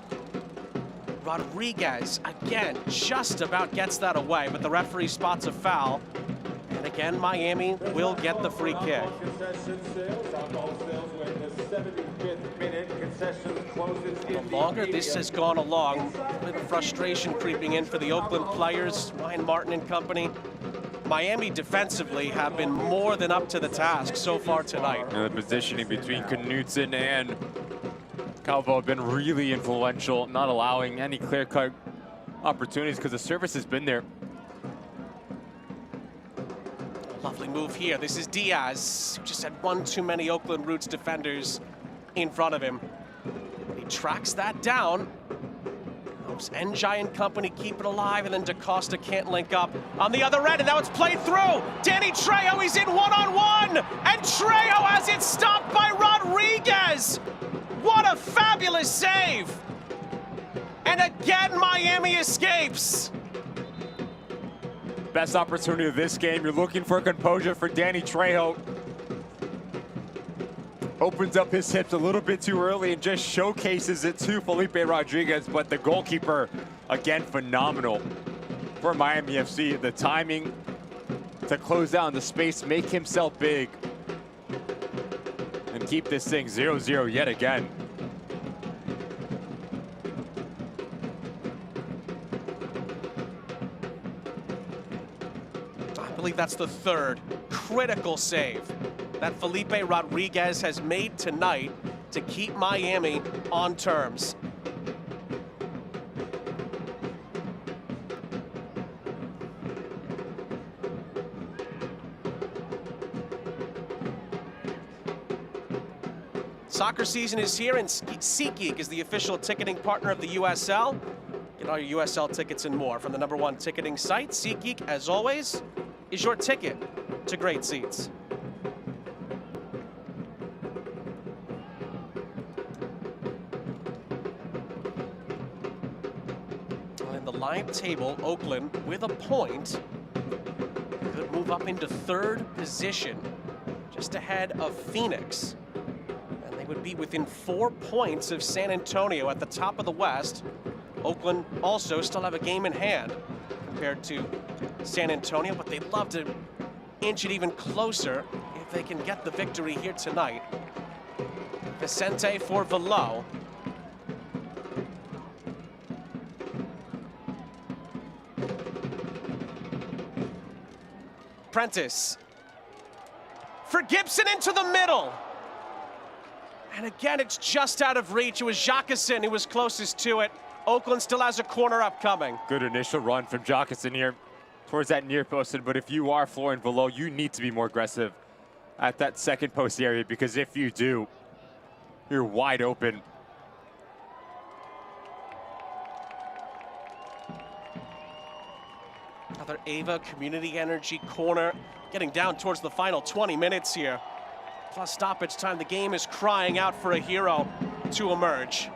Rodriguez, again, just about gets that away, but the referee spots a foul. And again, Miami will get the free kick. The longer this has gone along, with frustration creeping in for the Oakland players, Ryan Martin and company, Miami defensively have been more than up to the task so far tonight. The positioning between Knutson and Calvo have been really influential, not allowing any clear-cut opportunities because the service has been there. Lovely move here. This is Diaz, who just had one too many Oakland Roots defenders in front of him. He tracks that down. Hopes Njai and company keep it alive, and then DaCosta can't link up on the other end, and now it's played through. Danny Trejo, he's in one-on-one, and Trejo has it stopped by Rodriguez. What a fabulous save! And again, Miami escapes. Best opportunity of this game. You're looking for composure for Danny Trejo. Opens up his hips a little bit too early and just showcases it to Felipe Rodriguez, but the goalkeeper, again, phenomenal for Miami FC. The timing to close down the space, make himself big, and keep this thing 0-0 yet again. I believe that's the third critical save that Felipe Rodriguez has made tonight to keep Miami on terms. Soccer season is here, and SeatGeek is the official ticketing partner of the USL. Get all your USL tickets and more from the #1 ticketing site. SeatGeek, as always, is your ticket to great seats. In the live table, Oakland with a point could move up into third position, just ahead of Phoenix. And they would be within 4 points of San Antonio at the top of the West. Oakland also still have a game in hand compared to San Antonio, but they'd love to inch it even closer if they can get the victory here tonight. Vicente for Velo. Prentice for Gibson into the middle. And again, it's just out of reach. It was Jacqueson who was closest to it. Oakland still has a corner upcoming. Good initial run from Jacqueson here towards that near post. But if you are Florian Below, you need to be more aggressive at that second post area, because if you do, you're wide open. Another Ava Community Energy corner, getting down towards the final 20 minutes here. Plus stoppage time, the game is crying out for a hero to emerge.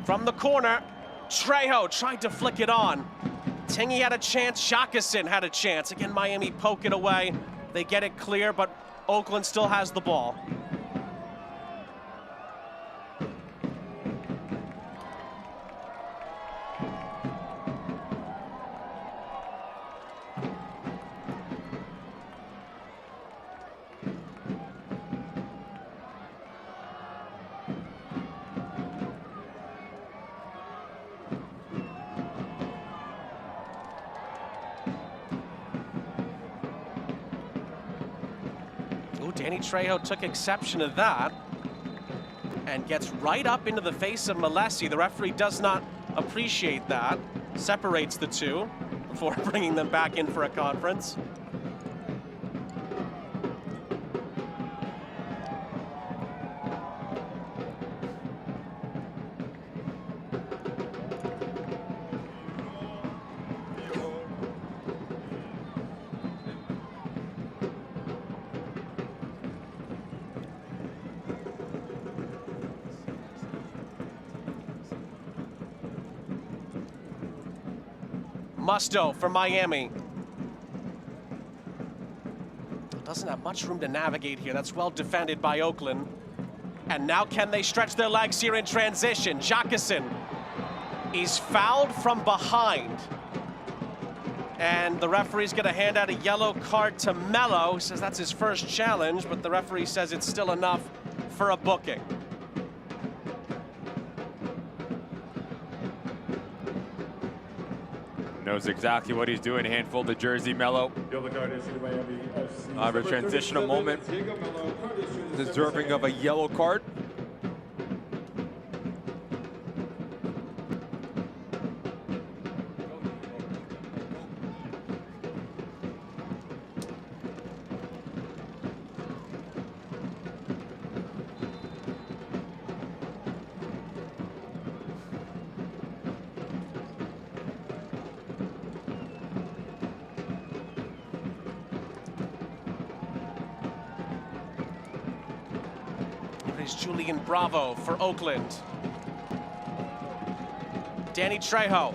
From the corner, Trejo tried to flick it on. Tingy had a chance, Jacqueson had a chance. Again, Miami poke it away. They get it clear, but Oakland still has the ball. Danny Trejo took exception to that and gets right up into the face of Malesi. The referee does not appreciate that. Separates the two before bringing them back in for a conference. Musto for Miami. Doesn't have much room to navigate here. That's well defended by Oakland. And now can they stretch their legs here in transition? Jacqueson. He's fouled from behind. And the referee's gonna hand out a yellow card to Mello. Says that's his first challenge, but the referee says it's still enough for a booking. Knows exactly what he's doing. Handful the jersey, Mello. Have a transitional moment, deserving of a yellow card. Julian Bravo for Oakland. Danny Trejo.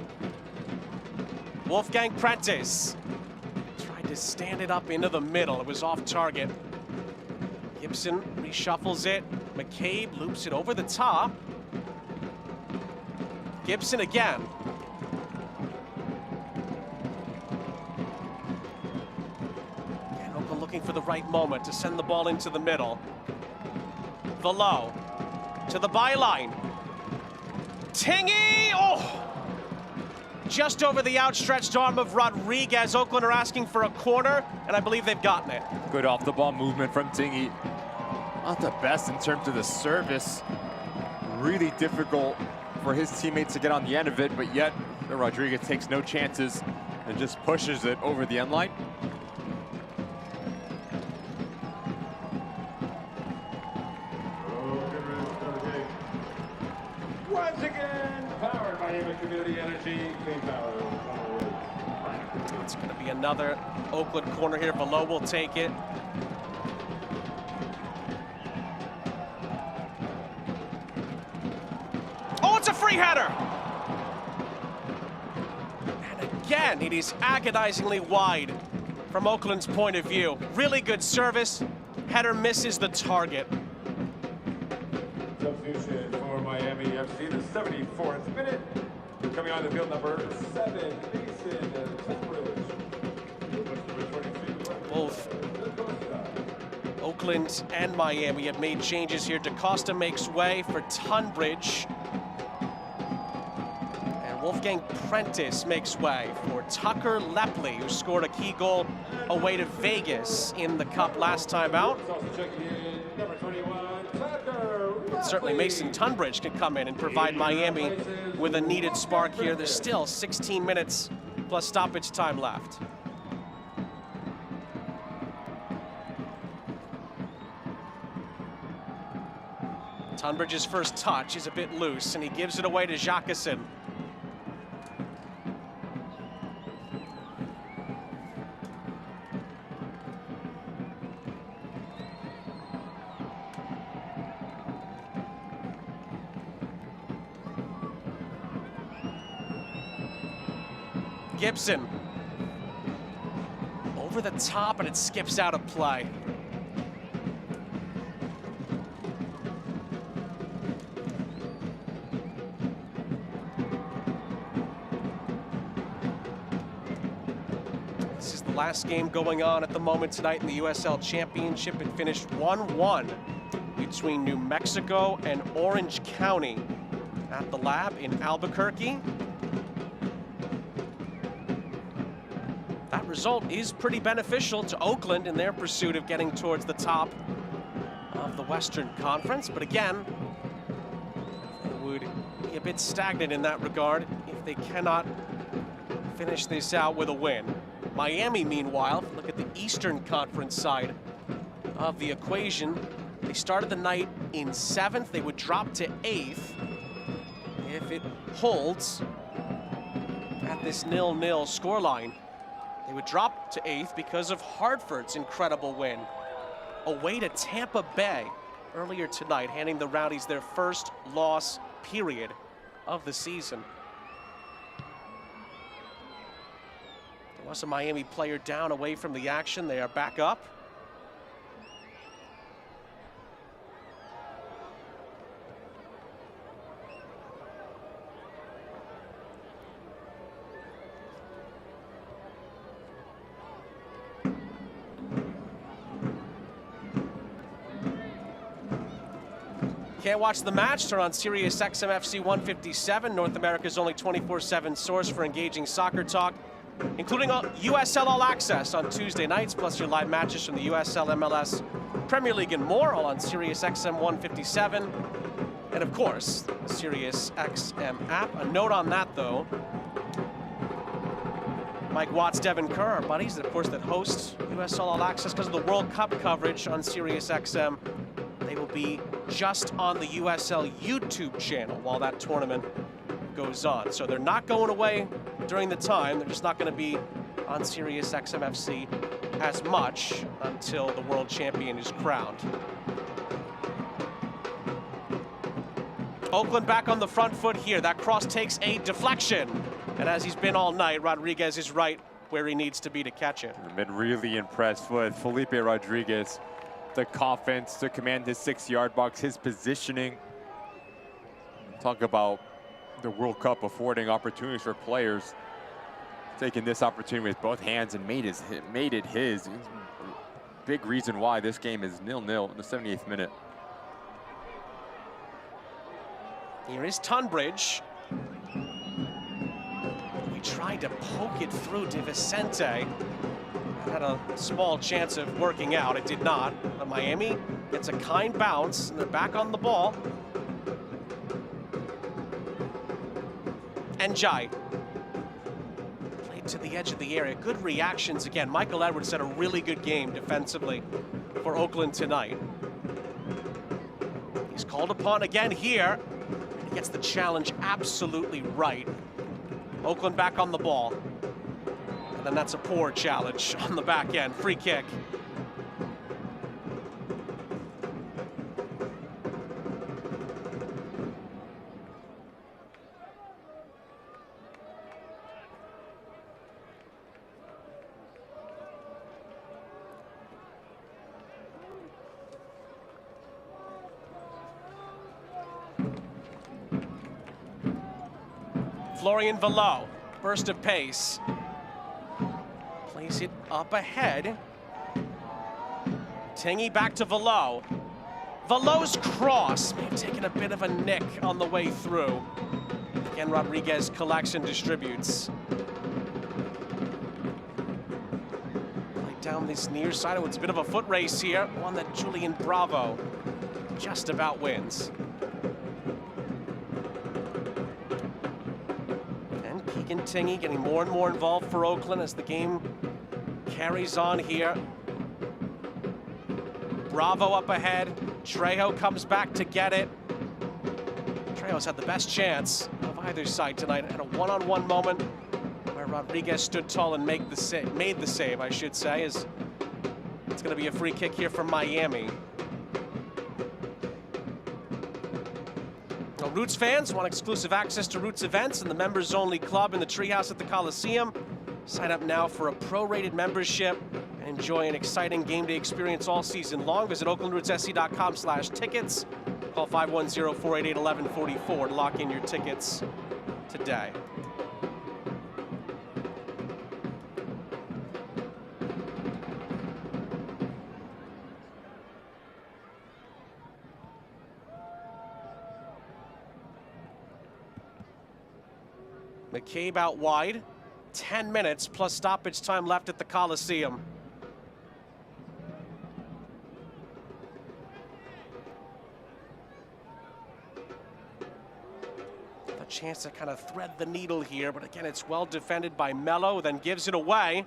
Wolfgang Prentice. Tried to stand it up into the middle. It was off target. Gibson reshuffles it. McCabe loops it over the top. Gibson again. And Oakland looking for the right moment to send the ball into the middle. Below to the byline. Tingy! Oh! Just over the outstretched arm of Rodriguez. Oakland are asking for a corner, and I believe they've gotten it. Good off the ball movement from Tingy. Not the best in terms of the service. Really difficult for his teammates to get on the end of it, but yet Rodriguez takes no chances and just pushes it over the end line. Once again, powered by Ava Community Energy, clean power. It's going to be another Oakland corner here. Below will take it. Oh, it's a free header! And again, it is agonizingly wide from Oakland's point of view. Really good service. Header misses the target. Substitution for Miami FC, the 74th minute. Coming on the field, number 7, Mason Tunbridge. Both Oakland and Miami have made changes here. DaCosta makes way for Tunbridge. And Wolfgang Prentice makes way for Tucker Lepley, who scored a key goal away to Vegas in the Cup last time out. Certainly Mason Tunbridge can come in and provide Miami with a needed spark here. There's still 16 minutes plus stoppage time left. Tunbridge's first touch is a bit loose, and he gives it away to Jacqueson. Gibson over the top, and it skips out of play. This is the last game going on at the moment tonight in the USL Championship. It finished 1-1 between New Mexico and Orange County at the Lab in Albuquerque. That result is pretty beneficial to Oakland in their pursuit of getting towards the top of the Western Conference. But again, they would be a bit stagnant in that regard if they cannot finish this out with a win. Miami, meanwhile, if you look at the Eastern Conference side of the equation, they started the night in 7th. They would drop to 8th if it holds at this 0-0 scoreline. They would drop to 8th because of Hartford's incredible win away to Tampa Bay earlier tonight, handing the Rowdies their first loss period of the season. There was a Miami player down away from the action. They are back up. Can't watch the match? Turn on Sirius XM FC 157, North America's only 24/7 source for engaging soccer talk, including USL All Access on Tuesday nights, plus your live matches from the USL, MLS, Premier League, and more, all on Sirius XM 157. And of course, the Sirius XM app. A note on that, though. Mike Watts, Devin Kerr, our buddies, of course, that host USL All Access because of the World Cup coverage on Sirius XM. They will be just on the USL YouTube channel while that tournament goes on. So they're not going away during the time. They're just not going to be on Sirius XM FC as much until the world champion is crowned. Oakland back on the front foot here. That cross takes a deflection. And as he's been all night, Rodriguez is right where he needs to be to catch it. I've been really impressed with Felipe Rodriguez. The confidence to command his 6-yard box, his positioning. Talk about the World Cup affording opportunities for players. Taking this opportunity with both hands and made it his. Big reason why this game is 0-0 in the 78th minute. Here is Tunbridge. He tried to poke it through De Vicente. Had a small chance of working out. It did not. But Miami gets a kind bounce, and they're back on the ball. Njai played to the edge of the area. Good reactions again. Michael Edwards had a really good game defensively for Oakland tonight. He's called upon again here. He gets the challenge absolutely right. Oakland back on the ball. And then that's a poor challenge on the back end. Free kick. Florian Velo, burst of pace. Plays it up ahead. Tingy back to Velo. Velo's cross may have taken a bit of a nick on the way through. Again, Rodriguez collects and distributes. Right down this near side. It's a bit of a foot race here. One that Julian Bravo just about wins. And Keegan Tingey getting more and more involved for Oakland as the game carries on here. Bravo up ahead. Trejo comes back to get it. Trejo's had the best chance of either side tonight at a one-on-one moment where Rodriguez stood tall and made the save, I should say, as it's going to be a free kick here from Miami. Now, Roots fans want exclusive access to Roots events and the members-only club in the Treehouse at the Coliseum. Sign up now for a prorated membership and enjoy an exciting game day experience all season long. Visit oaklandrootssc.com/tickets. Call 510-488-1144 to lock in your tickets today. McCabe out wide. 10 minutes plus stoppage time left at the Coliseum. A chance to kind of thread the needle here, but again, it's well defended by Mello, then gives it away.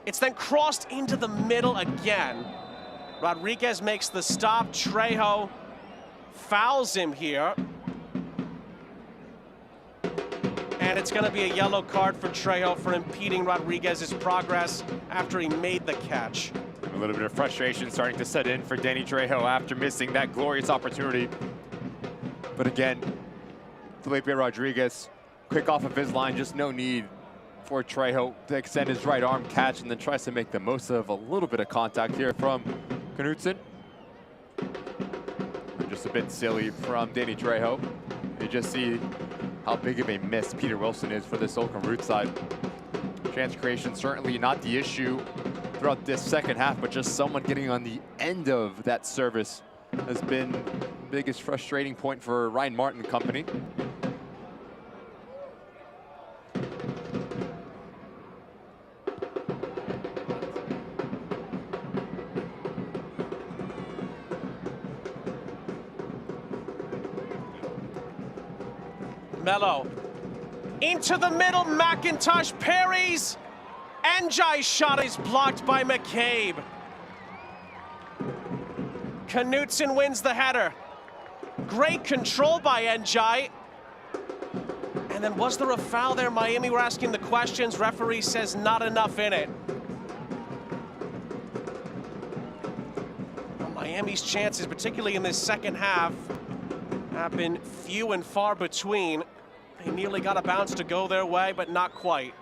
It's then crossed into the middle again. Rodriguez makes the stop. Trejo fouls him here. And it's going to be a yellow card for Trejo for impeding Rodriguez's progress after he made the catch. A little bit of frustration starting to set in for Danny Trejo after missing that glorious opportunity. But again, Felipe Rodriguez, quick off of his line, just no need for Trejo to extend his right arm catch, and then tries to make the most of a little bit of contact here from Knutson. Just a bit silly from Danny Trejo. You just see how big of a miss Peter Wilson is for this Oakland Roots side. Chance creation certainly not the issue throughout this second half, but just someone getting on the end of that service has been the biggest frustrating point for Ryan Martin and company. Mello into the middle, McIntosh parries. Njai's shot is blocked by McCabe. Knutson wins the header. Great control by Njai. And then was there a foul there? Miami were asking the questions. Referee says not enough in it. Well, Miami's chances, particularly in this second half, have been few and far between. They nearly got a bounce to go their way, but not quite.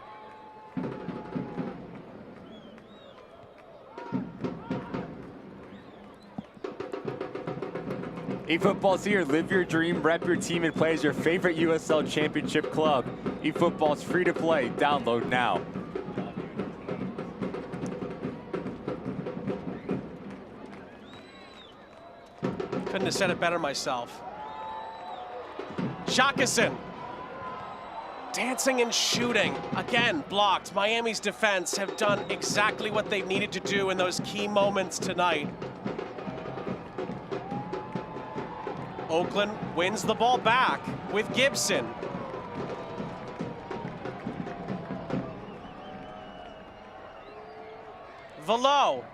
eFootball's here. Live your dream, rep your team, and play as your favorite USL Championship club. eFootball's free to play. Download now. Couldn't have said it better myself. Jacqueson. Dancing and shooting. Again, blocked. Miami's defense have done exactly what they needed to do in those key moments tonight. Oakland wins the ball back with Gibson. Velo.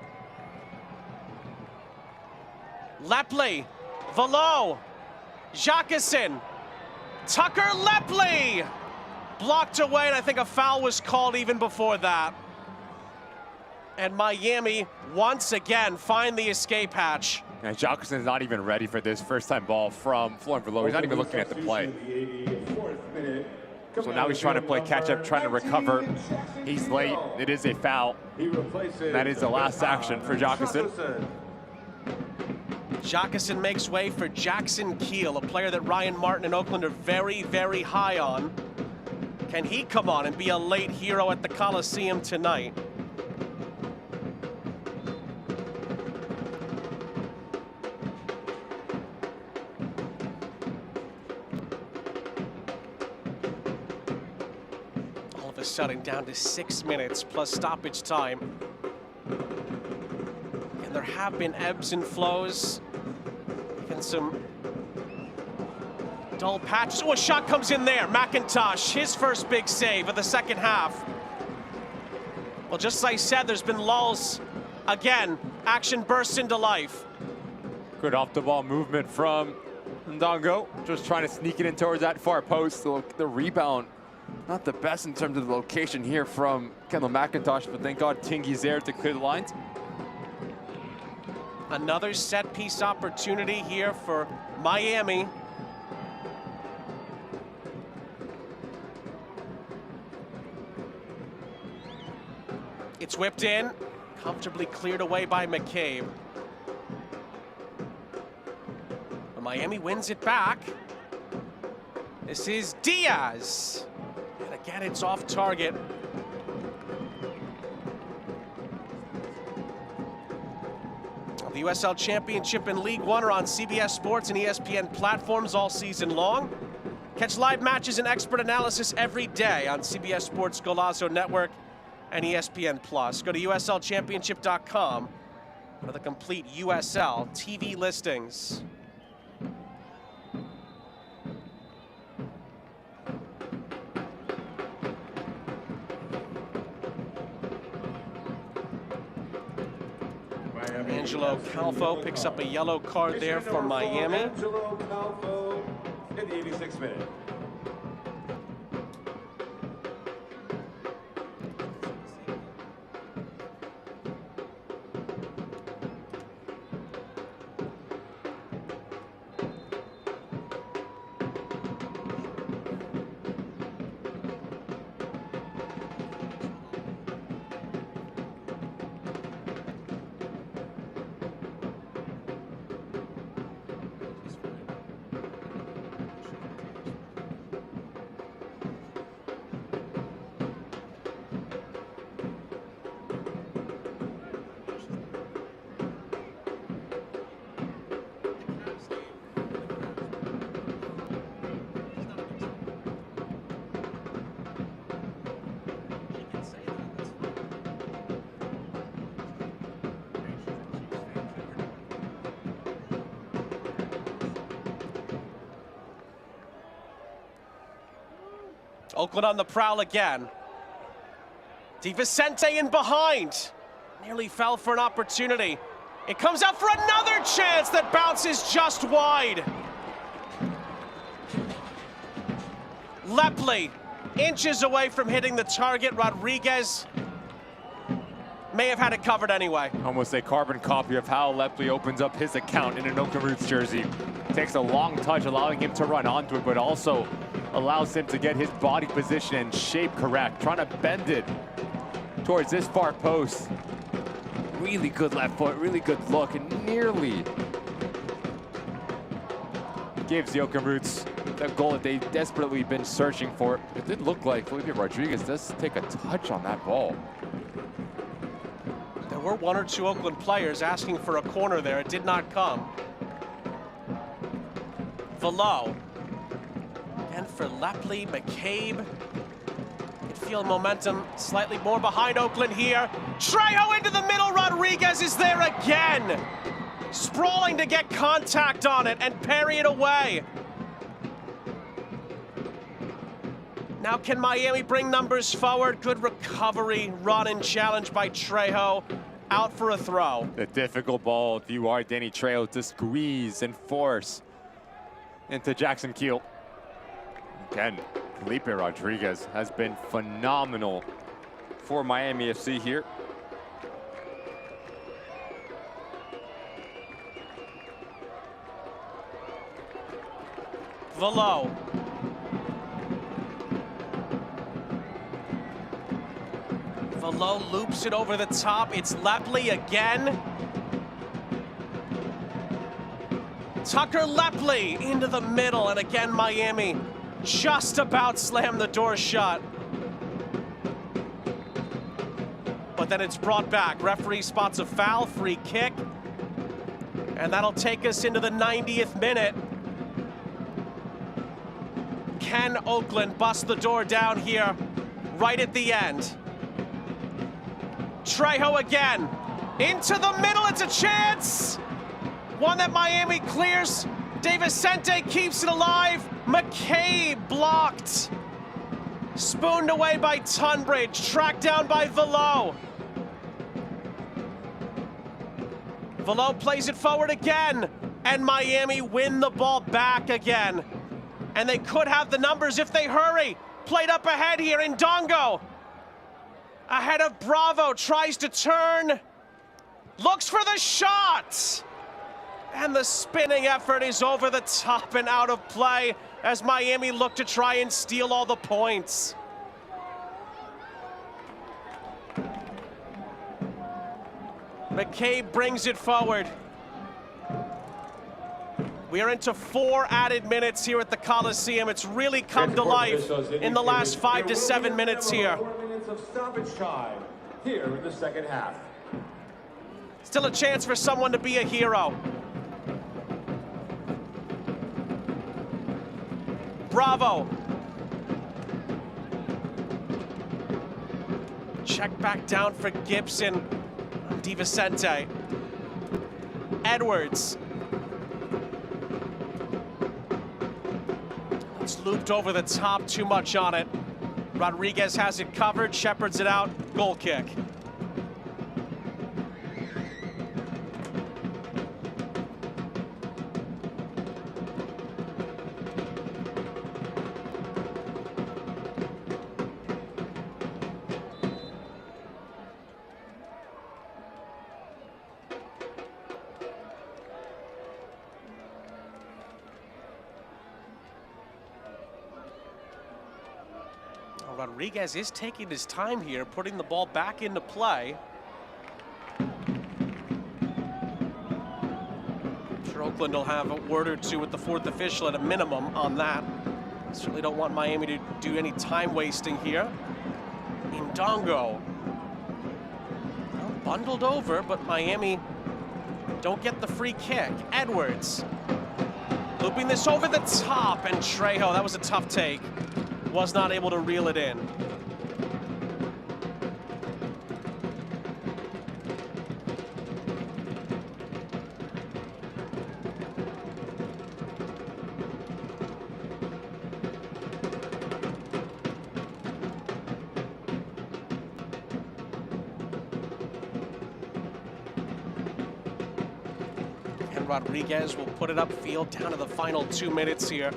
Lepley. Velo. Jacqueson. Tucker Lepley. Blocked away, and I think a foul was called even before that. And Miami, once again, find the escape hatch. And Jacqueson's not even ready for this first-time ball from Florian Velo. He's not even looking at the play. So now he's trying to play catch-up, trying to recover. He's late. It is a foul. That is the last action for Jacqueson. Jacqueson makes way for Jackson Keel, a player that Ryan Martin and Oakland are very, very high on. Can he come on and be a late hero at the Coliseum tonight? of a sudden down to 6 minutes plus stoppage time. And there have been ebbs and flows and some dull patches. Oh, a shot comes in there. McIntosh, his first big save of the second half. Well, just as I said, there's been lulls. Again, action bursts into life. Good off-the-ball movement from Ndongo, just trying to sneak it in towards that far post. The rebound, not the best in terms of the location here from Kendall McIntosh, but thank God Tingy's there to clear the lines. Another set-piece opportunity here for Miami. It's whipped in, comfortably cleared away by McCabe. But Miami wins it back. This is Diaz. And again, it's off target. The USL Championship and League One are on CBS Sports and ESPN platforms all season long. Catch live matches and expert analysis every day on CBS Sports Golazo Network and ESPN Plus. Go to USLChampionship.com for the complete USL TV listings. Angelo Calfo picks up a yellow card there for Miami. Angelo Calfo in the 86th minute. Oakland on the prowl again. DiVicente in behind. Nearly fell for an opportunity. It comes out for another chance that bounces just wide. Lepley, inches away from hitting the target. Rodriguez may have had it covered anyway. Almost a carbon copy of how Lepley opens up his account in an Oakland Roots jersey. Takes a long touch, allowing him to run onto it, but also allows him to get his body position and shape correct, trying to bend it towards this far post. Really good left foot, really good look, and nearly gives the Oakland Roots the goal that they've desperately been searching for. It did look like Felipe Rodriguez does take a touch on that ball. There were one or two Oakland players asking for a corner there. It did not come. Velo. And for Lepley, McCabe. Midfield momentum slightly more behind Oakland here. Trejo into the middle. Rodriguez is there again. Sprawling to get contact on it and parry it away. Now can Miami bring numbers forward? Good recovery, run and challenge by Trejo. Out for a throw. The difficult ball, if you are Danny Trejo, to squeeze and force into Jackson Keel. Again, Felipe Rodriguez has been phenomenal for Miami FC here. Velo. Velo loops it over the top. It's Lepley again. Tucker Lepley into the middle, and again Miami just about slammed the door shut. But then it's brought back. Referee spots a foul, free kick. And that'll take us into the 90th minute. Can Oakland bust the door down here right at the end. Trejo again. Into the middle, it's a chance! One that Miami clears. DeVicente keeps it alive. McCabe blocked. Spooned away by Tunbridge, tracked down by Velo. Velo plays it forward again, and Miami win the ball back again. And they could have the numbers if they hurry. Played up ahead here in Ndongo. Ahead of Bravo, tries to turn. Looks for the shot! And the spinning effort is over the top and out of play as Miami look to try and steal all the points. McCabe brings it forward. We are into 4 added minutes here at the Coliseum. It's really come to life in the last 5 to 7 minutes here. 4 minutes of stoppage time here in the second half. Still a chance for someone to be a hero. Bravo. Check back down for Gibson. DeVicente. Edwards. It's looped over the top, too much on it. Rodriguez has it covered, shepherds it out, goal kick. Rodriguez is taking his time here, putting the ball back into play. I'm sure Oakland will have a word or two with the 4th official at a minimum on that. Certainly don't want Miami to do any time wasting here. Ndongo. Well, bundled over, but Miami don't get the free kick. Edwards. Looping this over the top, and Trejo, that was a tough take. Was not able to reel it in. And Rodriguez will put it upfield down to the final 2 minutes here.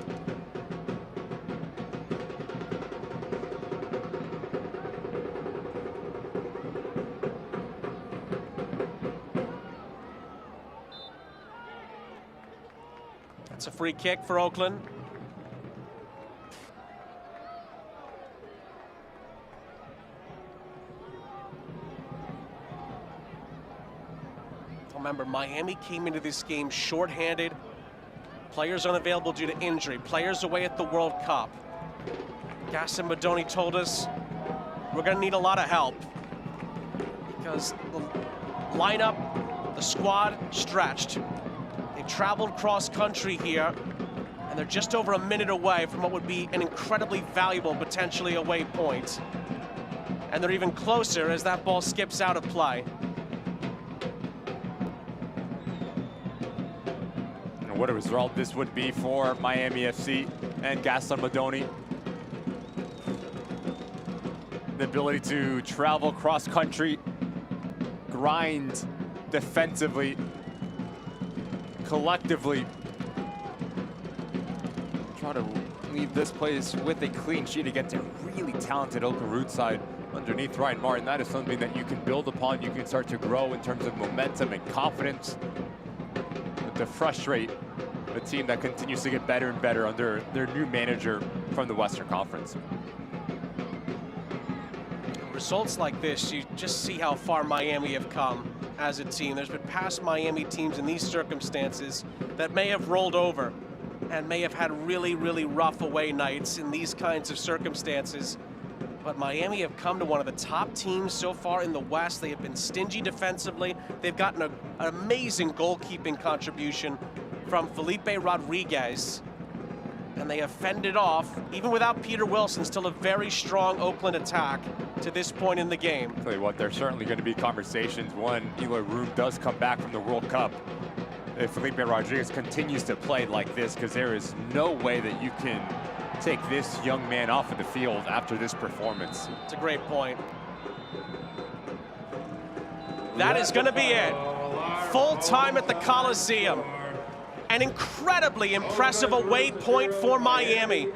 It's a free kick for Oakland. Remember, Miami came into this game shorthanded. Players unavailable due to injury. Players away at the World Cup. Gaston Madoni told us we're going to need a lot of help because the lineup, the squad, stretched. They traveled cross country here, and they're just over a minute away from what would be an incredibly valuable, potentially away point. And they're even closer as that ball skips out of play. And what a result this would be for Miami FC and Gaston Madoni. The ability to travel cross country, grind defensively, collectively try to leave this place with a clean sheet against a really talented Oakland Roots side underneath Ryan Martin. That is something that you can build upon. You can start to grow in terms of momentum and confidence, but to frustrate a team that continues to get better and better under their new manager from the Western Conference. Results like this, you just see how far Miami have come as a team. There's been past Miami teams in these circumstances that may have rolled over and may have had really, really rough away nights in these kinds of circumstances. But Miami have come to one of the top teams so far in the West. They have been stingy defensively. They've gotten an amazing goalkeeping contribution from Felipe Rodriguez. and they have fended off, even without Peter Wilson, still a very strong Oakland attack to this point in the game. Tell you what, there's certainly going to be conversations when Eloy Room does come back from the World Cup. If Felipe Rodriguez continues to play like this, because there is no way that you can take this young man off of the field after this performance. It's a great point. That is going to be it. Full time at the Coliseum. An incredibly impressive away point for Miami.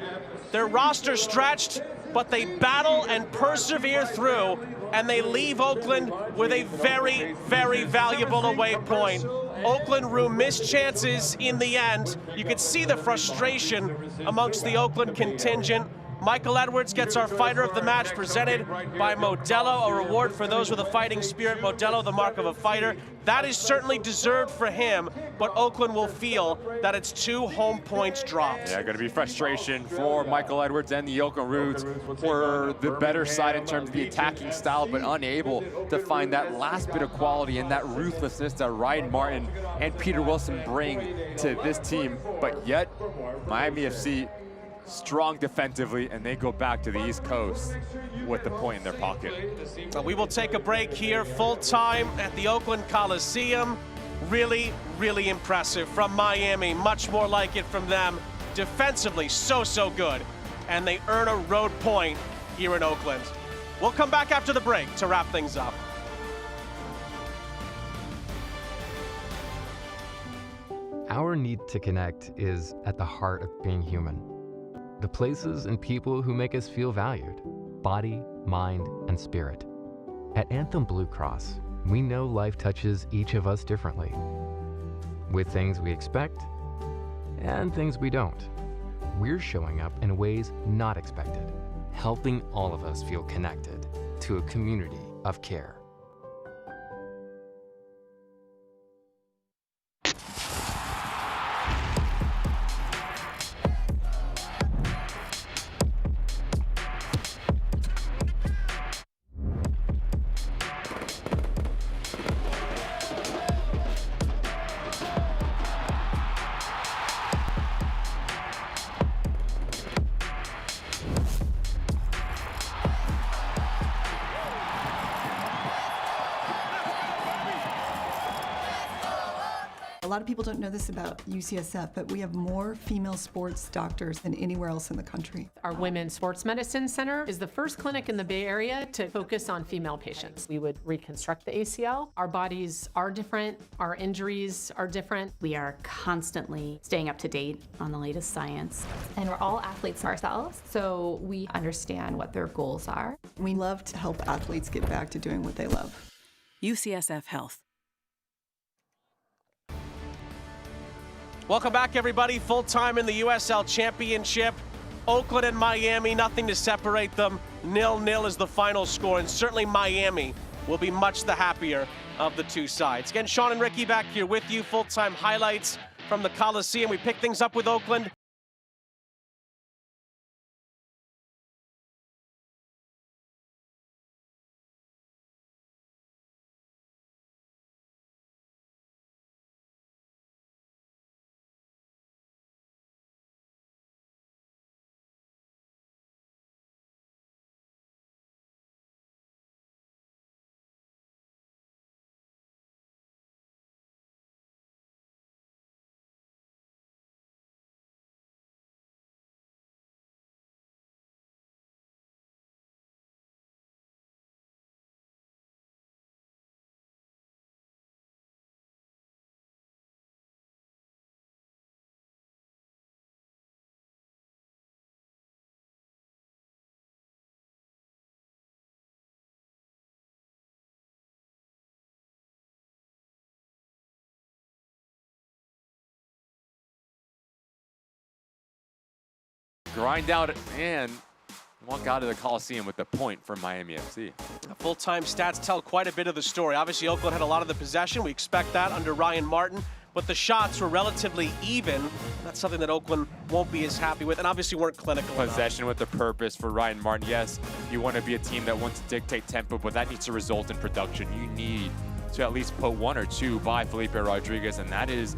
Their roster stretched, but they battle and persevere through, and they leave Oakland with a very, very valuable away point. Oakland Room missed chances in the end. You could see the frustration amongst the Oakland contingent. Michael Edwards gets our Fighter of the Match presented by Modelo, a reward for those with a fighting spirit. Modelo, the mark of a fighter. That is certainly deserved for him, but Oakland will feel that it's 2 home points dropped. Yeah, going to be frustration for Michael Edwards and the Oakland Roots. Were the better side in terms of the attacking style, but unable to find that last bit of quality and that ruthlessness that Ryan Martin and Peter Wilson bring to this team. But yet, Miami FC strong defensively, and they go back to the East Coast with the point in their pocket. So we will take a break here, full time at the Oakland Coliseum. Really, really impressive from Miami. Much more like it from them. Defensively, so good. And they earn a road point here in Oakland. We'll come back after the break to wrap things up. Our need to connect is at the heart of being human. The places and people who make us feel valued, body, mind, and spirit. At Anthem Blue Cross, we know life touches each of us differently, with things we expect and things we don't. We're showing up in ways not expected, helping all of us feel connected to a community of care. A lot of people don't know this about UCSF, but we have more female sports doctors than anywhere else in the country. Our Women's Sports Medicine Center is the first clinic in the Bay Area to focus on female patients. We would reconstruct the ACL. Our bodies are different. Our injuries are different. We are constantly staying up to date on the latest science. And we're all athletes ourselves, so we understand what their goals are. We love to help athletes get back to doing what they love. UCSF Health. Welcome back, everybody. Full time in the USL Championship. Oakland and Miami, nothing to separate them. 0-0 is the final score, and certainly Miami will be much the happier of the two sides. Again, Sean and Ricky back here with you. Full-time highlights from the Coliseum. We pick things up with Oakland. Grind out and walk out of the Coliseum with the point for Miami FC. Full-time stats tell quite a bit of the story. Obviously, Oakland had a lot of the possession. We expect that under Ryan Martin, but the shots were relatively even. That's something that Oakland won't be as happy with, and obviously weren't clinical Possession enough. with a purpose for Ryan Martin. Yes, you want to be a team that wants to dictate tempo, but that needs to result in production. You need to at least put 1 or 2 by Felipe Rodriguez, and that is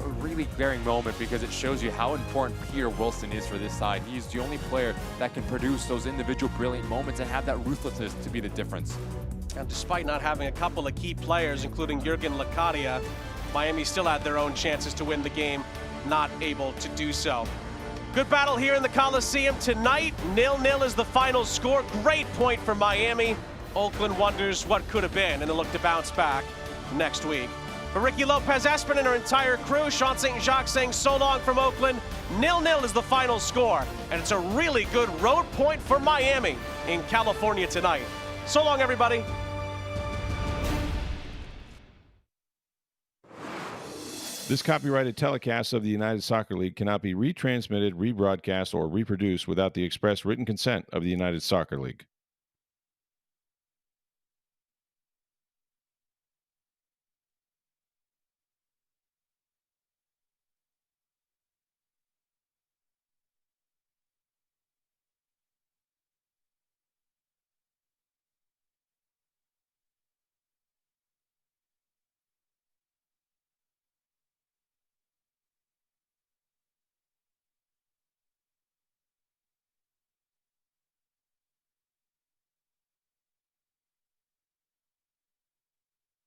really glaring moment because it shows you how important Peter Wilson is for this side. He's the only player that can produce those individual brilliant moments and have that ruthlessness to be the difference. And despite not having a couple of key players, including Jurgen Lakadia, Miami still had their own chances to win the game, not able to do so. Good battle here in the Coliseum tonight. 0-0 is the final score. Great point for Miami. Oakland wonders what could have been and they look to bounce back next week. For Ricky Lopez Espin and our entire crew, Sean St. Jacques saying so long from Oakland. 0-0 is the final score, and it's a really good road point for Miami in California tonight. So long, everybody. This copyrighted telecast of the United Soccer League cannot be retransmitted, rebroadcast, or reproduced without the express written consent of the United Soccer League.